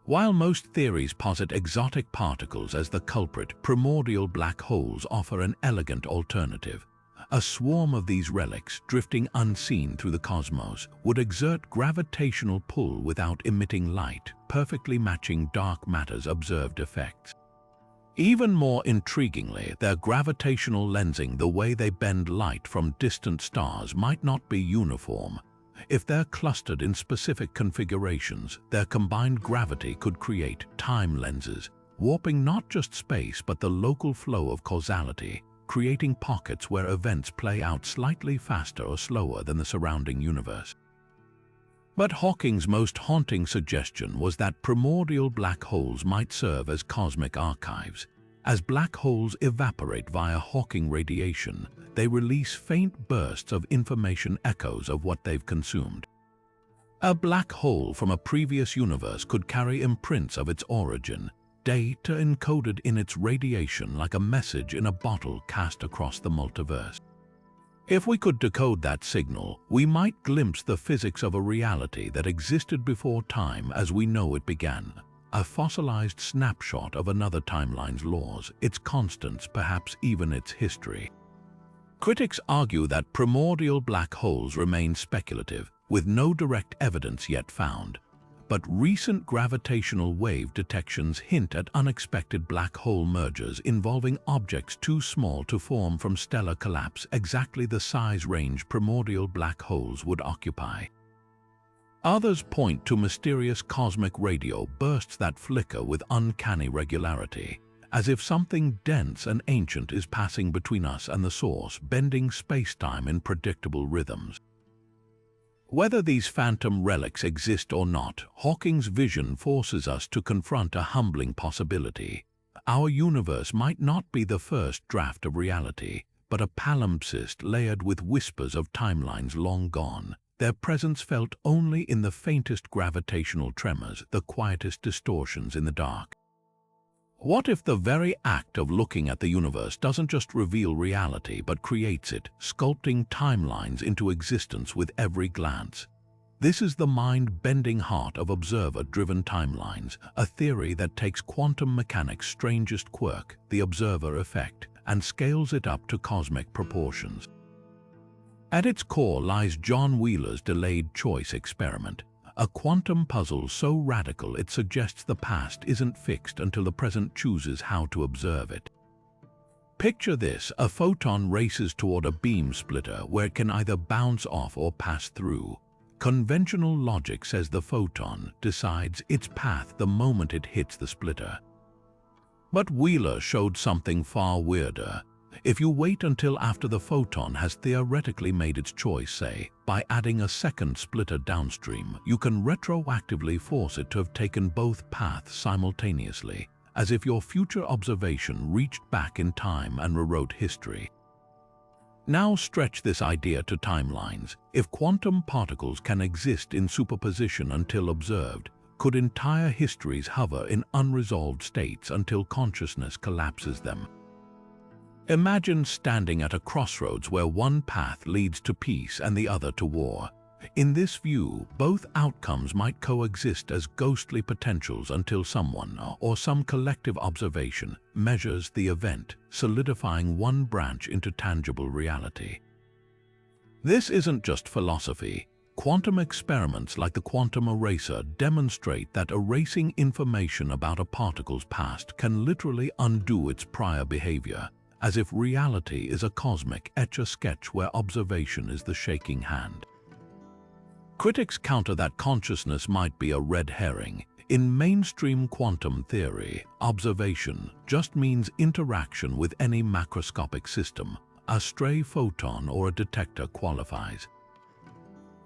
While most theories posit exotic particles as the culprit, primordial black holes offer an elegant alternative. A swarm of these relics, drifting unseen through the cosmos, would exert gravitational pull without emitting light, perfectly matching dark matter's observed effects. Even more intriguingly, their gravitational lensing, the way they bend light from distant stars, might not be uniform. If they're clustered in specific configurations, their combined gravity could create time lenses, warping not just space but the local flow of causality, creating pockets where events play out slightly faster or slower than the surrounding universe. But Hawking's most haunting suggestion was that primordial black holes might serve as cosmic archives. As black holes evaporate via Hawking radiation, they release faint bursts of information, echoes of what they've consumed. A black hole from a previous universe could carry imprints of its origin, data encoded in its radiation like a message in a bottle cast across the multiverse. If we could decode that signal, we might glimpse the physics of a reality that existed before time as we know it began. a fossilized snapshot of another timeline's laws, its constants, perhaps even its history. Critics argue that primordial black holes remain speculative, with no direct evidence yet found. But recent gravitational wave detections hint at unexpected black hole mergers involving objects too small to form from stellar collapse, exactly the size range primordial black holes would occupy. Others point to mysterious cosmic radio bursts that flicker with uncanny regularity, as if something dense and ancient is passing between us and the source, bending space-time in predictable rhythms. Whether these phantom relics exist or not, Hawking's vision forces us to confront a humbling possibility. Our universe might not be the first draft of reality, but a palimpsest layered with whispers of timelines long gone, their presence felt only in the faintest gravitational tremors, the quietest distortions in the dark. What if the very act of looking at the universe doesn't just reveal reality but creates it, sculpting timelines into existence with every glance? This is the mind-bending heart of observer-driven timelines, a theory that takes quantum mechanics' strangest quirk, the observer effect, and scales it up to cosmic proportions. At its core lies John Wheeler's delayed choice experiment, a quantum puzzle so radical it suggests the past isn't fixed until the present chooses how to observe it. Picture this: a photon races toward a beam splitter where it can either bounce off or pass through. Conventional logic says the photon decides its path the moment it hits the splitter. But Wheeler showed something far weirder. If you wait until after the photon has theoretically made its choice, say, by adding a second splitter downstream, you can retroactively force it to have taken both paths simultaneously, as if your future observation reached back in time and rewrote history. Now stretch this idea to timelines. If quantum particles can exist in superposition until observed, could entire histories hover in unresolved states until consciousness collapses them? Imagine standing at a crossroads where one path leads to peace and the other to war. In this view, both outcomes might coexist as ghostly potentials until someone, or some collective observation, measures the event, solidifying one branch into tangible reality. This isn't just philosophy. Quantum experiments like the quantum eraser demonstrate that erasing information about a particle's past can literally undo its prior behavior, as if reality is a cosmic etch-a-sketch where observation is the shaking hand. Critics counter that consciousness might be a red herring. In mainstream quantum theory, observation just means interaction with any macroscopic system. A stray photon or a detector qualifies.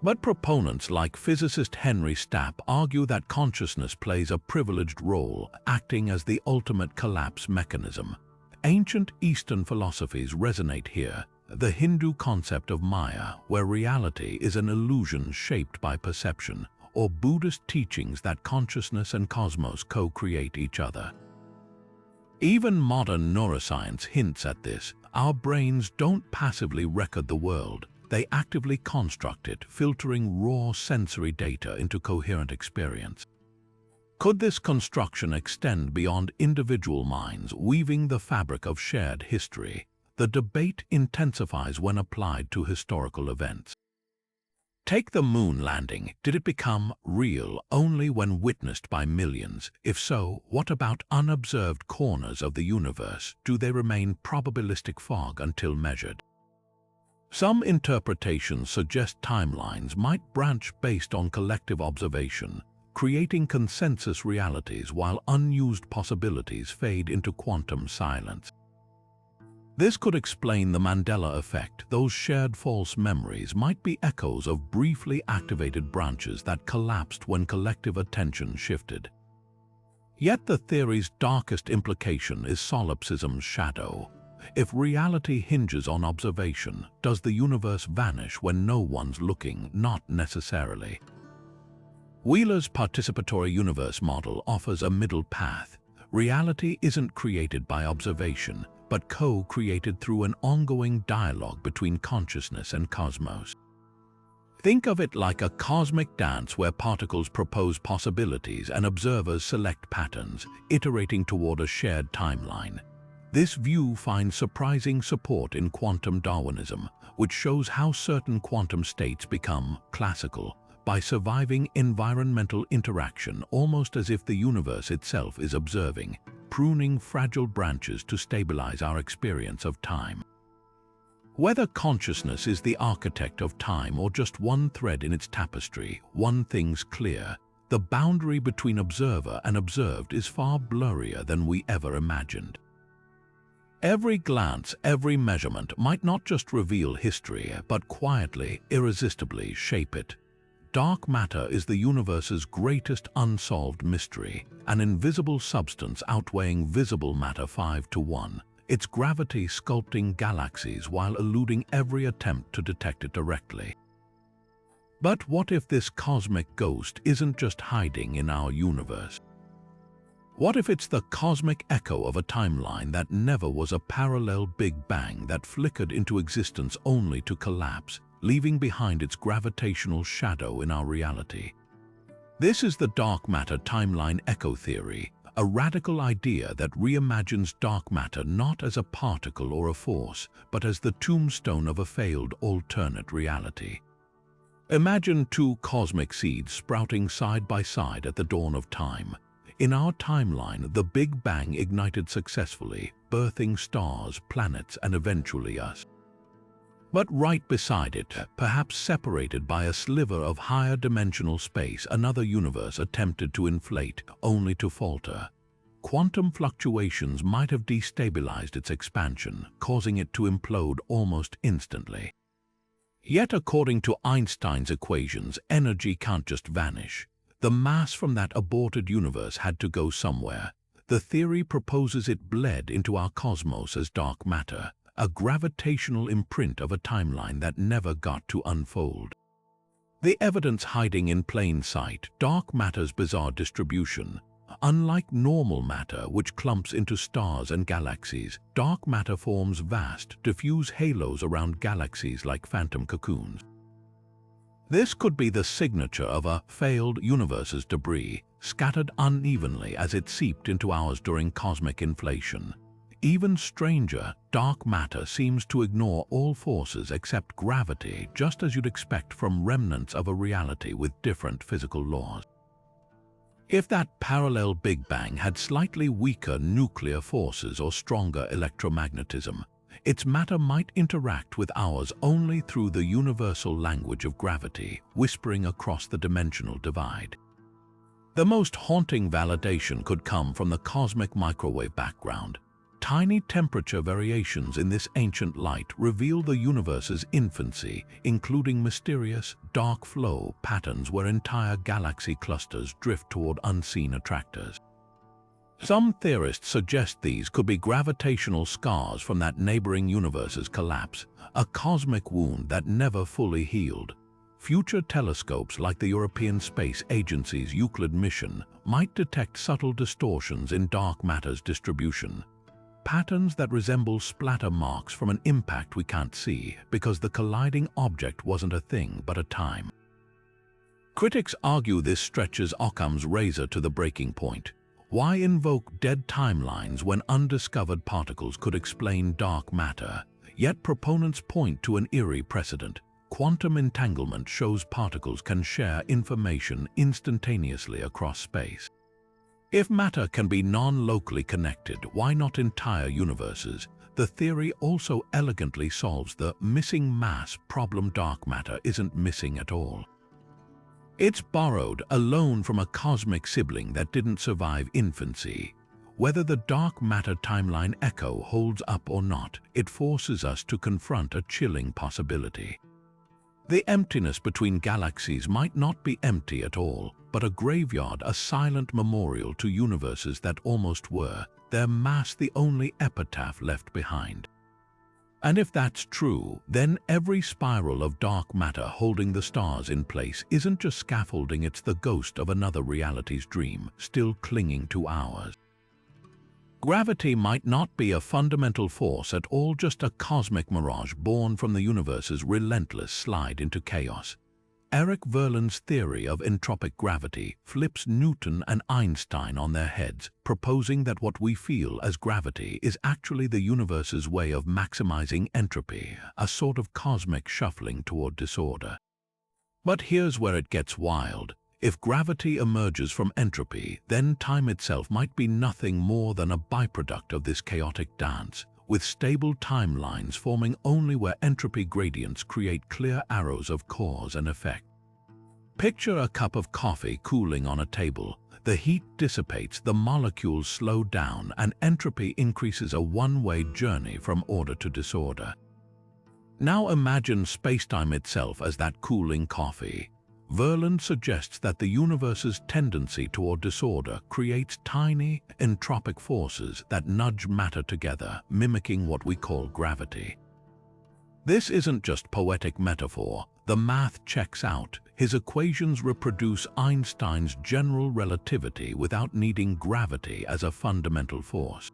But proponents like physicist Henry Stapp argue that consciousness plays a privileged role, acting as the ultimate collapse mechanism. Ancient Eastern philosophies resonate here. The Hindu concept of Maya, where reality is an illusion shaped by perception, or Buddhist teachings that consciousness and cosmos co-create each other. Even modern neuroscience hints at this. Our brains don't passively record the world, they actively construct it, filtering raw sensory data into coherent experience. Could this construction extend beyond individual minds, weaving the fabric of shared history? The debate intensifies when applied to historical events. Take the moon landing. Did it become real only when witnessed by millions? If so, what about unobserved corners of the universe? Do they remain probabilistic fog until measured? Some interpretations suggest timelines might branch based on collective observation, creating consensus realities while unused possibilities fade into quantum silence. This could explain the Mandela Effect. Those shared false memories might be echoes of briefly activated branches that collapsed when collective attention shifted. Yet the theory's darkest implication is solipsism's shadow. If reality hinges on observation, does the universe vanish when no one's looking? Not necessarily. Wheeler's participatory universe model offers a middle path. Reality isn't created by observation, but co-created through an ongoing dialogue between consciousness and cosmos. Think of it like a cosmic dance where particles propose possibilities and observers select patterns, iterating toward a shared timeline. This view finds surprising support in quantum Darwinism, which shows how certain quantum states become classical by surviving environmental interaction, almost as if the universe itself is observing, pruning fragile branches to stabilize our experience of time. Whether consciousness is the architect of time or just one thread in its tapestry, one thing's clear: the boundary between observer and observed is far blurrier than we ever imagined. Every glance, every measurement might not just reveal history, but quietly, irresistibly shape it. Dark matter is the universe's greatest unsolved mystery, an invisible substance outweighing visible matter 5-1. Its gravity sculpting galaxies while eluding every attempt to detect it directly. But what if this cosmic ghost isn't just hiding in our universe? What if it's the cosmic echo of a timeline that never was a parallel Big Bang that flickered into existence only to collapse, leaving behind its gravitational shadow in our reality? This is the dark matter timeline echo theory, a radical idea that reimagines dark matter not as a particle or a force, but as the tombstone of a failed alternate reality. Imagine two cosmic seeds sprouting side by side at the dawn of time. In our timeline, the Big Bang ignited successfully, birthing stars, planets, and eventually us. But right beside it, perhaps separated by a sliver of higher dimensional space, another universe attempted to inflate, only to falter. Quantum fluctuations might have destabilized its expansion, causing it to implode almost instantly. Yet according to Einstein's equations, energy can't just vanish. The mass from that aborted universe had to go somewhere. The theory proposes it bled into our cosmos as dark matter, a gravitational imprint of a timeline that never got to unfold. The evidence hiding in plain sight: dark matter's bizarre distribution. Unlike normal matter, which clumps into stars and galaxies, dark matter forms vast, diffuse halos around galaxies like phantom cocoons. This could be the signature of a failed universe's debris, scattered unevenly as it seeped into ours during cosmic inflation. Even stranger, dark matter seems to ignore all forces except gravity, just as you'd expect from remnants of a reality with different physical laws. If that parallel Big Bang had slightly weaker nuclear forces or stronger electromagnetism, its matter might interact with ours only through the universal language of gravity, whispering across the dimensional divide. The most haunting validation could come from the cosmic microwave background. Tiny temperature variations in this ancient light reveal the universe's infancy, including mysterious, dark flow patterns where entire galaxy clusters drift toward unseen attractors. Some theorists suggest these could be gravitational scars from that neighboring universe's collapse, a cosmic wound that never fully healed. Future telescopes like the European Space Agency's Euclid mission might detect subtle distortions in dark matter's distribution. Patterns that resemble splatter marks from an impact we can't see because the colliding object wasn't a thing but a time. Critics argue this stretches Occam's razor to the breaking point. Why invoke dead timelines when undiscovered particles could explain dark matter? Yet proponents point to an eerie precedent. Quantum entanglement shows particles can share information instantaneously across space. If matter can be non-locally connected, why not entire universes? The theory also elegantly solves the missing mass problem. Dark matter isn't missing at all. It's borrowed alone from a cosmic sibling that didn't survive infancy. Whether the dark matter timeline echo holds up or not, it forces us to confront a chilling possibility. The emptiness between galaxies might not be empty at all, but a graveyard, a silent memorial to universes that almost were, their mass the only epitaph left behind. And if that's true, then every spiral of dark matter holding the stars in place isn't just scaffolding, it's the ghost of another reality's dream, still clinging to ours. Gravity might not be a fundamental force at all, just a cosmic mirage born from the universe's relentless slide into chaos. Eric Verland's theory of entropic gravity flips Newton and Einstein on their heads, proposing that what we feel as gravity is actually the universe's way of maximizing entropy, a sort of cosmic shuffling toward disorder. But here's where it gets wild. If gravity emerges from entropy, then time itself might be nothing more than a byproduct of this chaotic dance, with stable timelines forming only where entropy gradients create clear arrows of cause and effect. Picture a cup of coffee cooling on a table. The heat dissipates, the molecules slow down, and entropy increases, a one-way journey from order to disorder. Now imagine spacetime itself as that cooling coffee. Verland suggests that the universe's tendency toward disorder creates tiny, entropic forces that nudge matter together, mimicking what we call gravity. This isn't just poetic metaphor. The math checks out. His equations reproduce Einstein's general relativity without needing gravity as a fundamental force.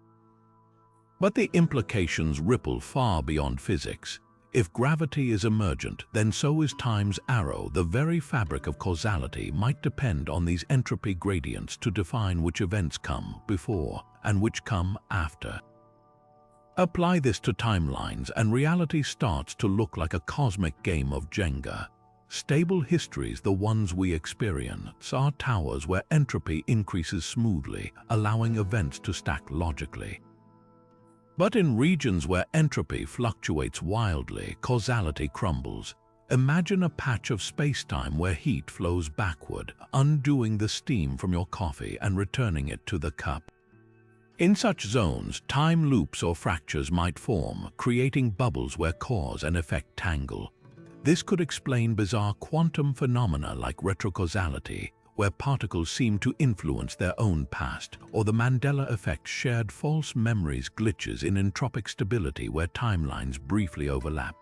But the implications ripple far beyond physics. If gravity is emergent, then so is time's arrow. The very fabric of causality might depend on these entropy gradients to define which events come before and which come after. Apply this to timelines, and reality starts to look like a cosmic game of Jenga. Stable histories, the ones we experience, are towers where entropy increases smoothly, allowing events to stack logically. But in regions where entropy fluctuates wildly, causality crumbles. Imagine a patch of spacetime where heat flows backward, undoing the steam from your coffee and returning it to the cup. In such zones, time loops or fractures might form, creating bubbles where cause and effect tangle. This could explain bizarre quantum phenomena like retrocausality, where particles seem to influence their own past, or the Mandela Effect, shared false memories glitches in entropic stability where timelines briefly overlap.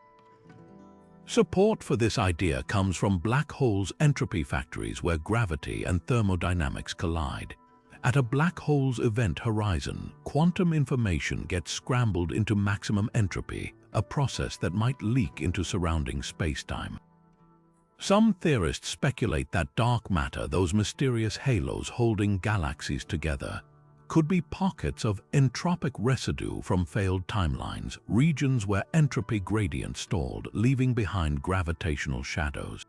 Support for this idea comes from black holes' entropy factories where gravity and thermodynamics collide. At a black hole's event horizon, quantum information gets scrambled into maximum entropy, a process that might leak into surrounding spacetime. Some theorists speculate that dark matter, those mysterious halos holding galaxies together, could be pockets of entropic residue from failed timelines, regions where entropy gradients stalled, leaving behind gravitational shadows.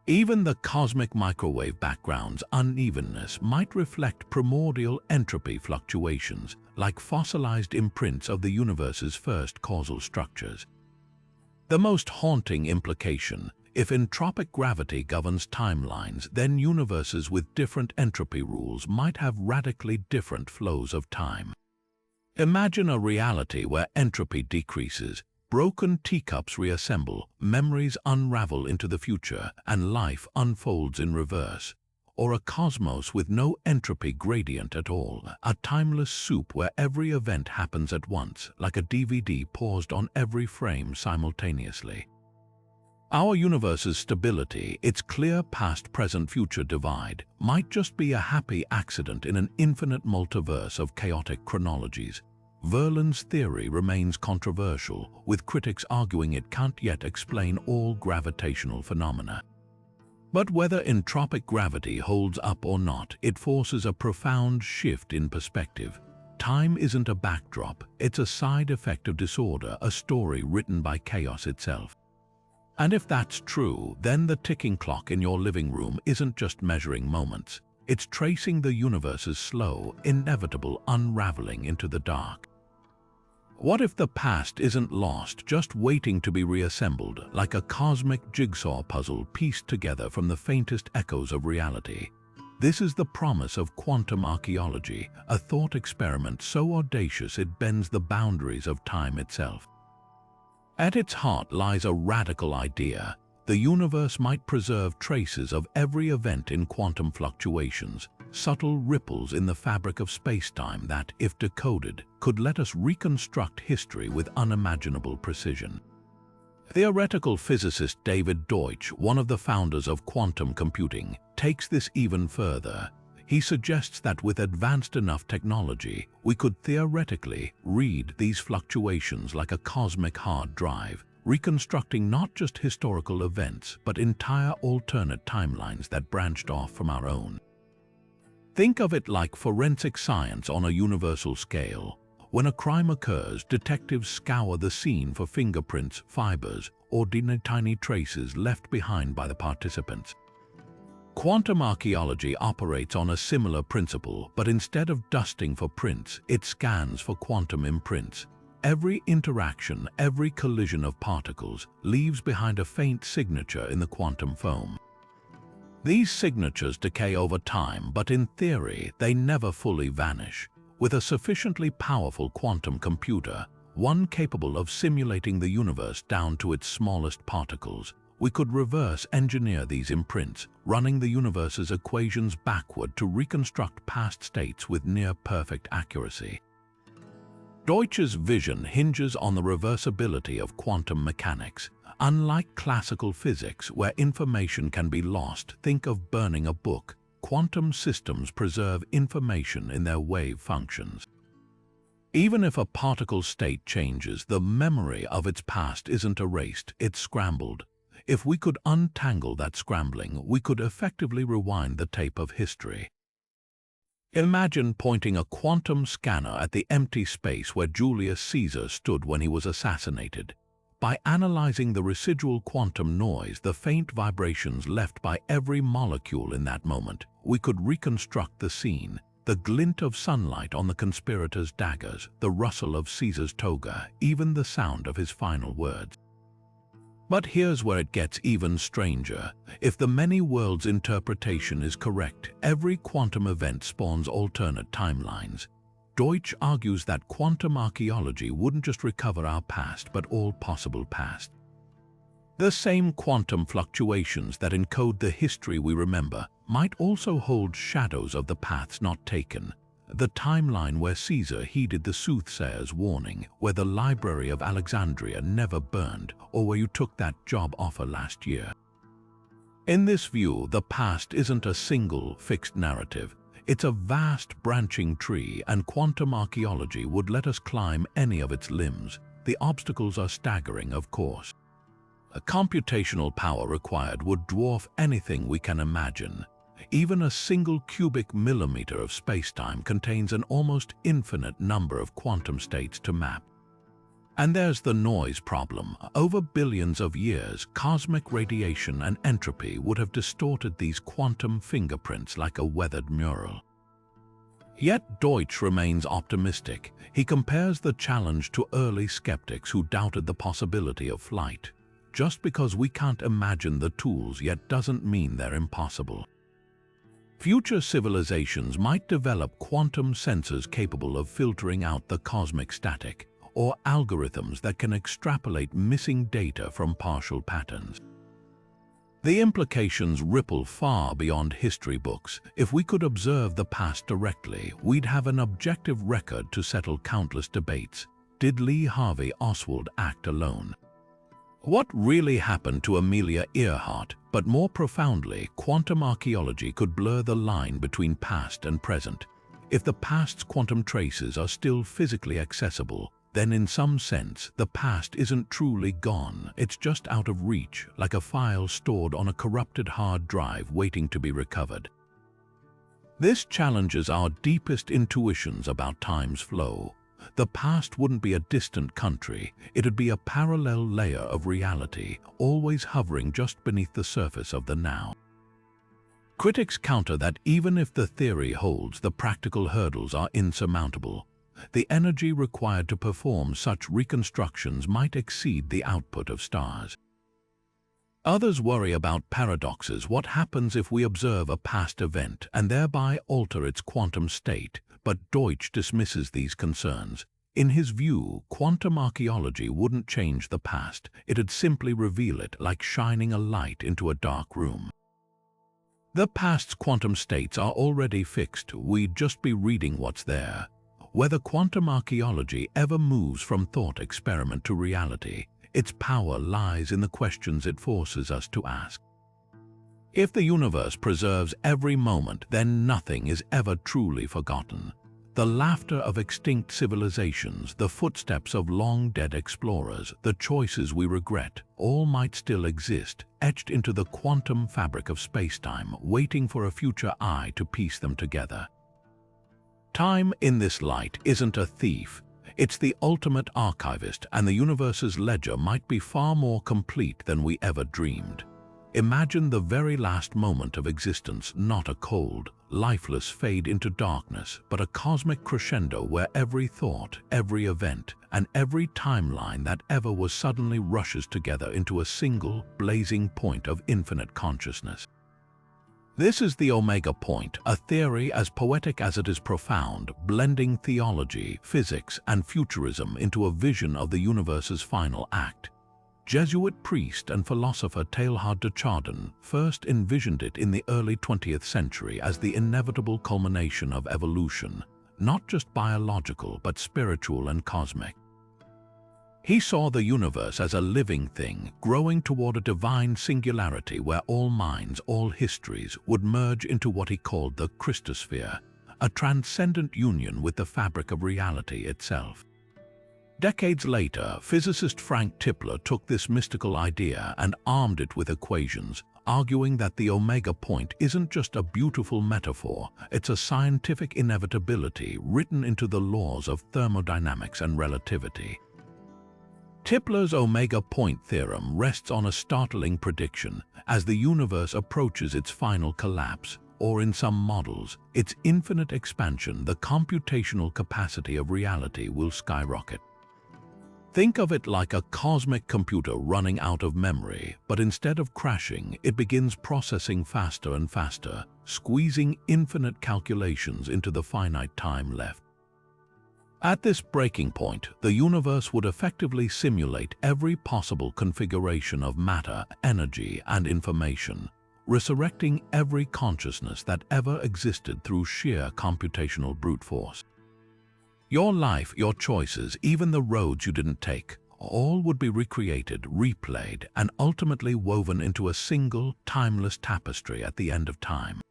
Even the cosmic microwave background's unevenness might reflect primordial entropy fluctuations, like fossilized imprints of the universe's first causal structures. The most haunting implication: if entropic gravity governs timelines, then universes with different entropy rules might have radically different flows of time. Imagine a reality where entropy decreases, broken teacups reassemble, memories unravel into the future, and life unfolds in reverse. Or a cosmos with no entropy gradient at all, a timeless soup where every event happens at once, like a DVD paused on every frame simultaneously. Our universe's stability, its clear past-present-future divide, might just be a happy accident in an infinite multiverse of chaotic chronologies. Verland's theory remains controversial, with critics arguing it can't yet explain all gravitational phenomena. But whether entropic gravity holds up or not, it forces a profound shift in perspective. Time isn't a backdrop, it's a side effect of disorder, a story written by chaos itself. And if that's true, then the ticking clock in your living room isn't just measuring moments. It's tracing the universe's slow, inevitable unraveling into the dark. What if the past isn't lost, just waiting to be reassembled, like a cosmic jigsaw puzzle pieced together from the faintest echoes of reality? This is the promise of quantum archaeology, a thought experiment so audacious it bends the boundaries of time itself. At its heart lies a radical idea. The universe might preserve traces of every event in quantum fluctuations, subtle ripples in the fabric of spacetime that, if decoded, could let us reconstruct history with unimaginable precision. Theoretical physicist David Deutsch, one of the founders of quantum computing, takes this even further. He suggests that with advanced enough technology, we could theoretically read these fluctuations like a cosmic hard drive, reconstructing not just historical events, but entire alternate timelines that branched off from our own. Think of it like forensic science on a universal scale. When a crime occurs, detectives scour the scene for fingerprints, fibers, or tiny traces left behind by the participants. Quantum archaeology operates on a similar principle, but instead of dusting for prints, it scans for quantum imprints. Every interaction, every collision of particles leaves behind a faint signature in the quantum foam. These signatures decay over time, but in theory, they never fully vanish. With a sufficiently powerful quantum computer, one capable of simulating the universe down to its smallest particles, we could reverse engineer these imprints, running the universe's equations backward to reconstruct past states with near-perfect accuracy. Deutsch's vision hinges on the reversibility of quantum mechanics. Unlike classical physics, where information can be lost, think of burning a book. Quantum systems preserve information in their wave functions. Even if a particle state changes, the memory of its past isn't erased, it's scrambled. If we could untangle that scrambling, we could effectively rewind the tape of history. Imagine pointing a quantum scanner at the empty space where Julius Caesar stood when he was assassinated. By analyzing the residual quantum noise, the faint vibrations left by every molecule in that moment, we could reconstruct the scene. The glint of sunlight on the conspirators' daggers, the rustle of Caesar's toga, even the sound of his final words. But here's where it gets even stranger. If the many worlds interpretation is correct, every quantum event spawns alternate timelines. Deutsch argues that quantum archaeology wouldn't just recover our past, but all possible past. The same quantum fluctuations that encode the history we remember might also hold shadows of the paths not taken. The timeline where Caesar heeded the soothsayer's warning, where the Library of Alexandria never burned, or where you took that job offer last year. In this view, the past isn't a single, fixed narrative. It's a vast branching tree, and quantum archaeology would let us climb any of its limbs. The obstacles are staggering, of course. The computational power required would dwarf anything we can imagine. Even a single cubic millimeter of spacetime contains an almost infinite number of quantum states to map. And there's the noise problem. Over billions of years, cosmic radiation and entropy would have distorted these quantum fingerprints like a weathered mural. Yet Deutsch remains optimistic. He compares the challenge to early skeptics who doubted the possibility of flight. Just because we can't imagine the tools yet doesn't mean they're impossible. Future civilizations might develop quantum sensors capable of filtering out the cosmic static, or algorithms that can extrapolate missing data from partial patterns. The implications ripple far beyond history books. If we could observe the past directly, we'd have an objective record to settle countless debates. Did Lee Harvey Oswald act alone? What really happened to Amelia Earhart? But more profoundly, quantum archaeology could blur the line between past and present. If the past's quantum traces are still physically accessible, then in some sense, the past isn't truly gone. It's just out of reach, like a file stored on a corrupted hard drive waiting to be recovered. This challenges our deepest intuitions about time's flow. The past wouldn't be a distant country, it'd be a parallel layer of reality, always hovering just beneath the surface of the now. Critics counter that even if the theory holds, the practical hurdles are insurmountable. The energy required to perform such reconstructions might exceed the output of stars. Others worry about paradoxes. What happens if we observe a past event and thereby alter its quantum state? But Deutsch dismisses these concerns. In his view, quantum archaeology wouldn't change the past, it'd simply reveal it, like shining a light into a dark room. The past's quantum states are already fixed, we'd just be reading what's there. Whether quantum archaeology ever moves from thought experiment to reality, its power lies in the questions it forces us to ask. If the universe preserves every moment, then nothing is ever truly forgotten. The laughter of extinct civilizations, the footsteps of long-dead explorers, the choices we regret, all might still exist, etched into the quantum fabric of space-time, waiting for a future eye to piece them together. Time, in this light, isn't a thief. It's the ultimate archivist, and the universe's ledger might be far more complete than we ever dreamed. Imagine the very last moment of existence, not a cold, lifeless fade into darkness, but a cosmic crescendo where every thought, every event, and every timeline that ever was suddenly rushes together into a single, blazing point of infinite consciousness. This is the Omega Point, a theory as poetic as it is profound, blending theology, physics, and futurism into a vision of the universe's final act. Jesuit priest and philosopher Teilhard de Chardin first envisioned it in the early 20th century as the inevitable culmination of evolution, not just biological but spiritual and cosmic. He saw the universe as a living thing, growing toward a divine singularity where all minds, all histories, would merge into what he called the Christosphere, a transcendent union with the fabric of reality itself. Decades later, physicist Frank Tipler took this mystical idea and armed it with equations, arguing that the Omega Point isn't just a beautiful metaphor, it's a scientific inevitability written into the laws of thermodynamics and relativity. Tipler's Omega Point theorem rests on a startling prediction. As the universe approaches its final collapse, or in some models, its infinite expansion, the computational capacity of reality will skyrocket. Think of it like a cosmic computer running out of memory, but instead of crashing, it begins processing faster and faster, squeezing infinite calculations into the finite time left. At this breaking point, the universe would effectively simulate every possible configuration of matter, energy, and information, resurrecting every consciousness that ever existed through sheer computational brute force. Your life, your choices, even the roads you didn't take, all would be recreated, replayed, and ultimately woven into a single, timeless tapestry at the end of time.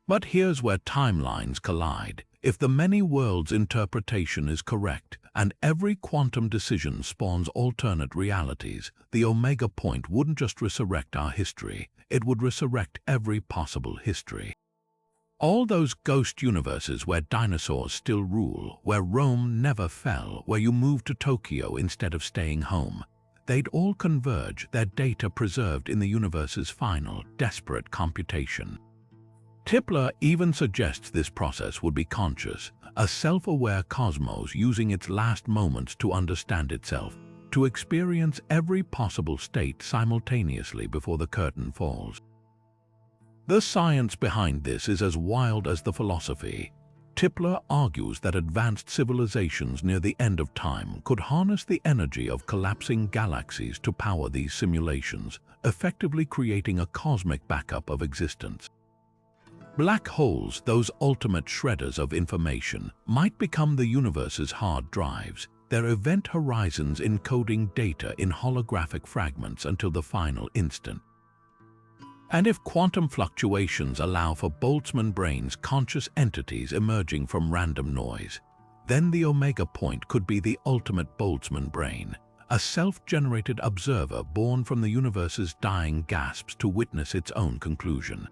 But here's where timelines collide. If the many worlds interpretation is correct, and every quantum decision spawns alternate realities, the Omega Point wouldn't just resurrect our history, it would resurrect every possible history. All those ghost universes where dinosaurs still rule, where Rome never fell, where you moved to Tokyo instead of staying home, they'd all converge, their data preserved in the universe's final, desperate computation. Tipler even suggests this process would be conscious, a self-aware cosmos using its last moments to understand itself, to experience every possible state simultaneously before the curtain falls. The science behind this is as wild as the philosophy. Tipler argues that advanced civilizations near the end of time could harness the energy of collapsing galaxies to power these simulations, effectively creating a cosmic backup of existence. Black holes, those ultimate shredders of information, might become the universe's hard drives, their event horizons encoding data in holographic fragments until the final instant. And if quantum fluctuations allow for Boltzmann brains, conscious entities emerging from random noise, then the Omega Point could be the ultimate Boltzmann brain, a self-generated observer born from the universe's dying gasps to witness its own conclusion.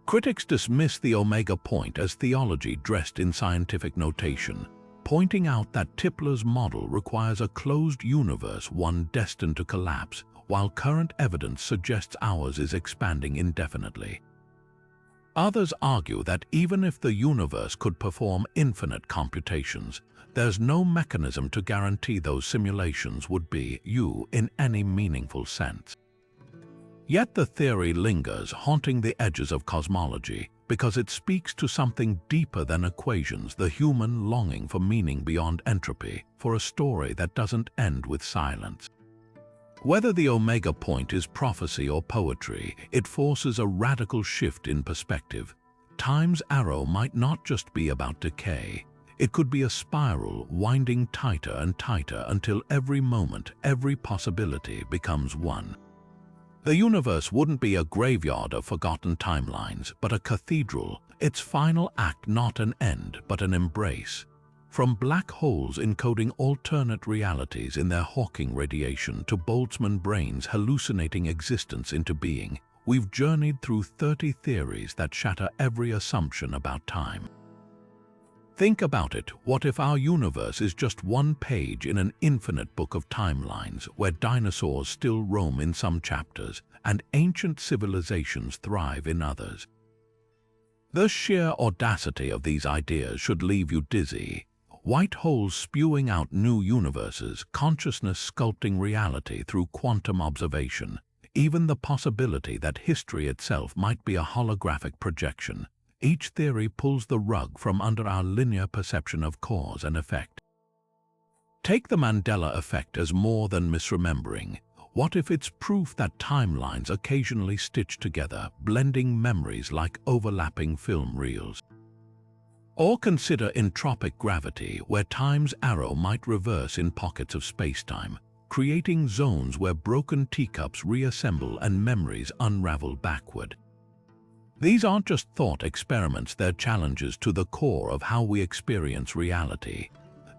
Critics dismiss the Omega Point as theology dressed in scientific notation, pointing out that Tipler's model requires a closed universe, one destined to collapse, while current evidence suggests ours is expanding indefinitely. Others argue that even if the universe could perform infinite computations, there's no mechanism to guarantee those simulations would be you in any meaningful sense. Yet the theory lingers, haunting the edges of cosmology, because it speaks to something deeper than equations, the human longing for meaning beyond entropy, for a story that doesn't end with silence. Whether the Omega Point is prophecy or poetry, it forces a radical shift in perspective. Time's arrow might not just be about decay. It could be a spiral winding tighter and tighter until every moment, every possibility becomes one. The universe wouldn't be a graveyard of forgotten timelines, but a cathedral, its final act not an end but an embrace. From black holes encoding alternate realities in their Hawking radiation to Boltzmann brains hallucinating existence into being, we've journeyed through 30 theories that shatter every assumption about time. Think about it. What if our universe is just one page in an infinite book of timelines where dinosaurs still roam in some chapters and ancient civilizations thrive in others? The sheer audacity of these ideas should leave you dizzy. White holes spewing out new universes, consciousness sculpting reality through quantum observation, even the possibility that history itself might be a holographic projection. Each theory pulls the rug from under our linear perception of cause and effect. Take the Mandela Effect as more than misremembering. What if it's proof that timelines occasionally stitch together, blending memories like overlapping film reels? Or consider entropic gravity, where time's arrow might reverse in pockets of spacetime, creating zones where broken teacups reassemble and memories unravel backward. These aren't just thought experiments, they're challenges to the core of how we experience reality.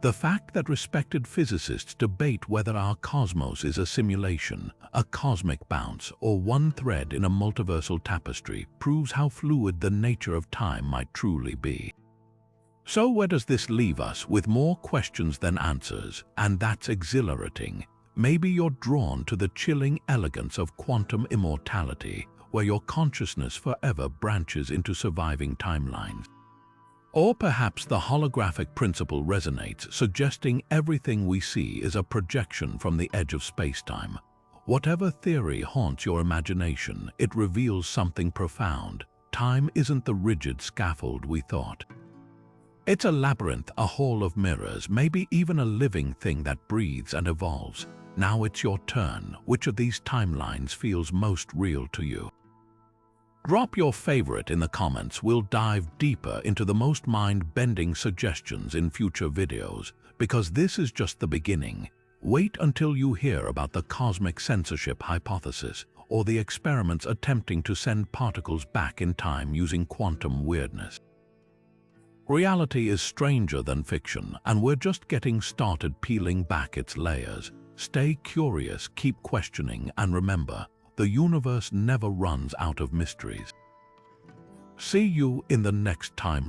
The fact that respected physicists debate whether our cosmos is a simulation, a cosmic bounce, or one thread in a multiversal tapestry proves how fluid the nature of time might truly be. So where does this leave us? With more questions than answers, and that's exhilarating. Maybe you're drawn to the chilling elegance of quantum immortality, where your consciousness forever branches into surviving timelines. Or perhaps the holographic principle resonates, suggesting everything we see is a projection from the edge of spacetime. Whatever theory haunts your imagination, it reveals something profound. Time isn't the rigid scaffold we thought. It's a labyrinth, a hall of mirrors, maybe even a living thing that breathes and evolves. Now it's your turn. Which of these timelines feels most real to you? Drop your favorite in the comments. We'll dive deeper into the most mind-bending suggestions in future videos, because this is just the beginning. Wait until you hear about the cosmic censorship hypothesis, or the experiments attempting to send particles back in time using quantum weirdness. Reality is stranger than fiction, and we're just getting started peeling back its layers. Stay curious, keep questioning, and remember, the universe never runs out of mysteries. See you in the next time.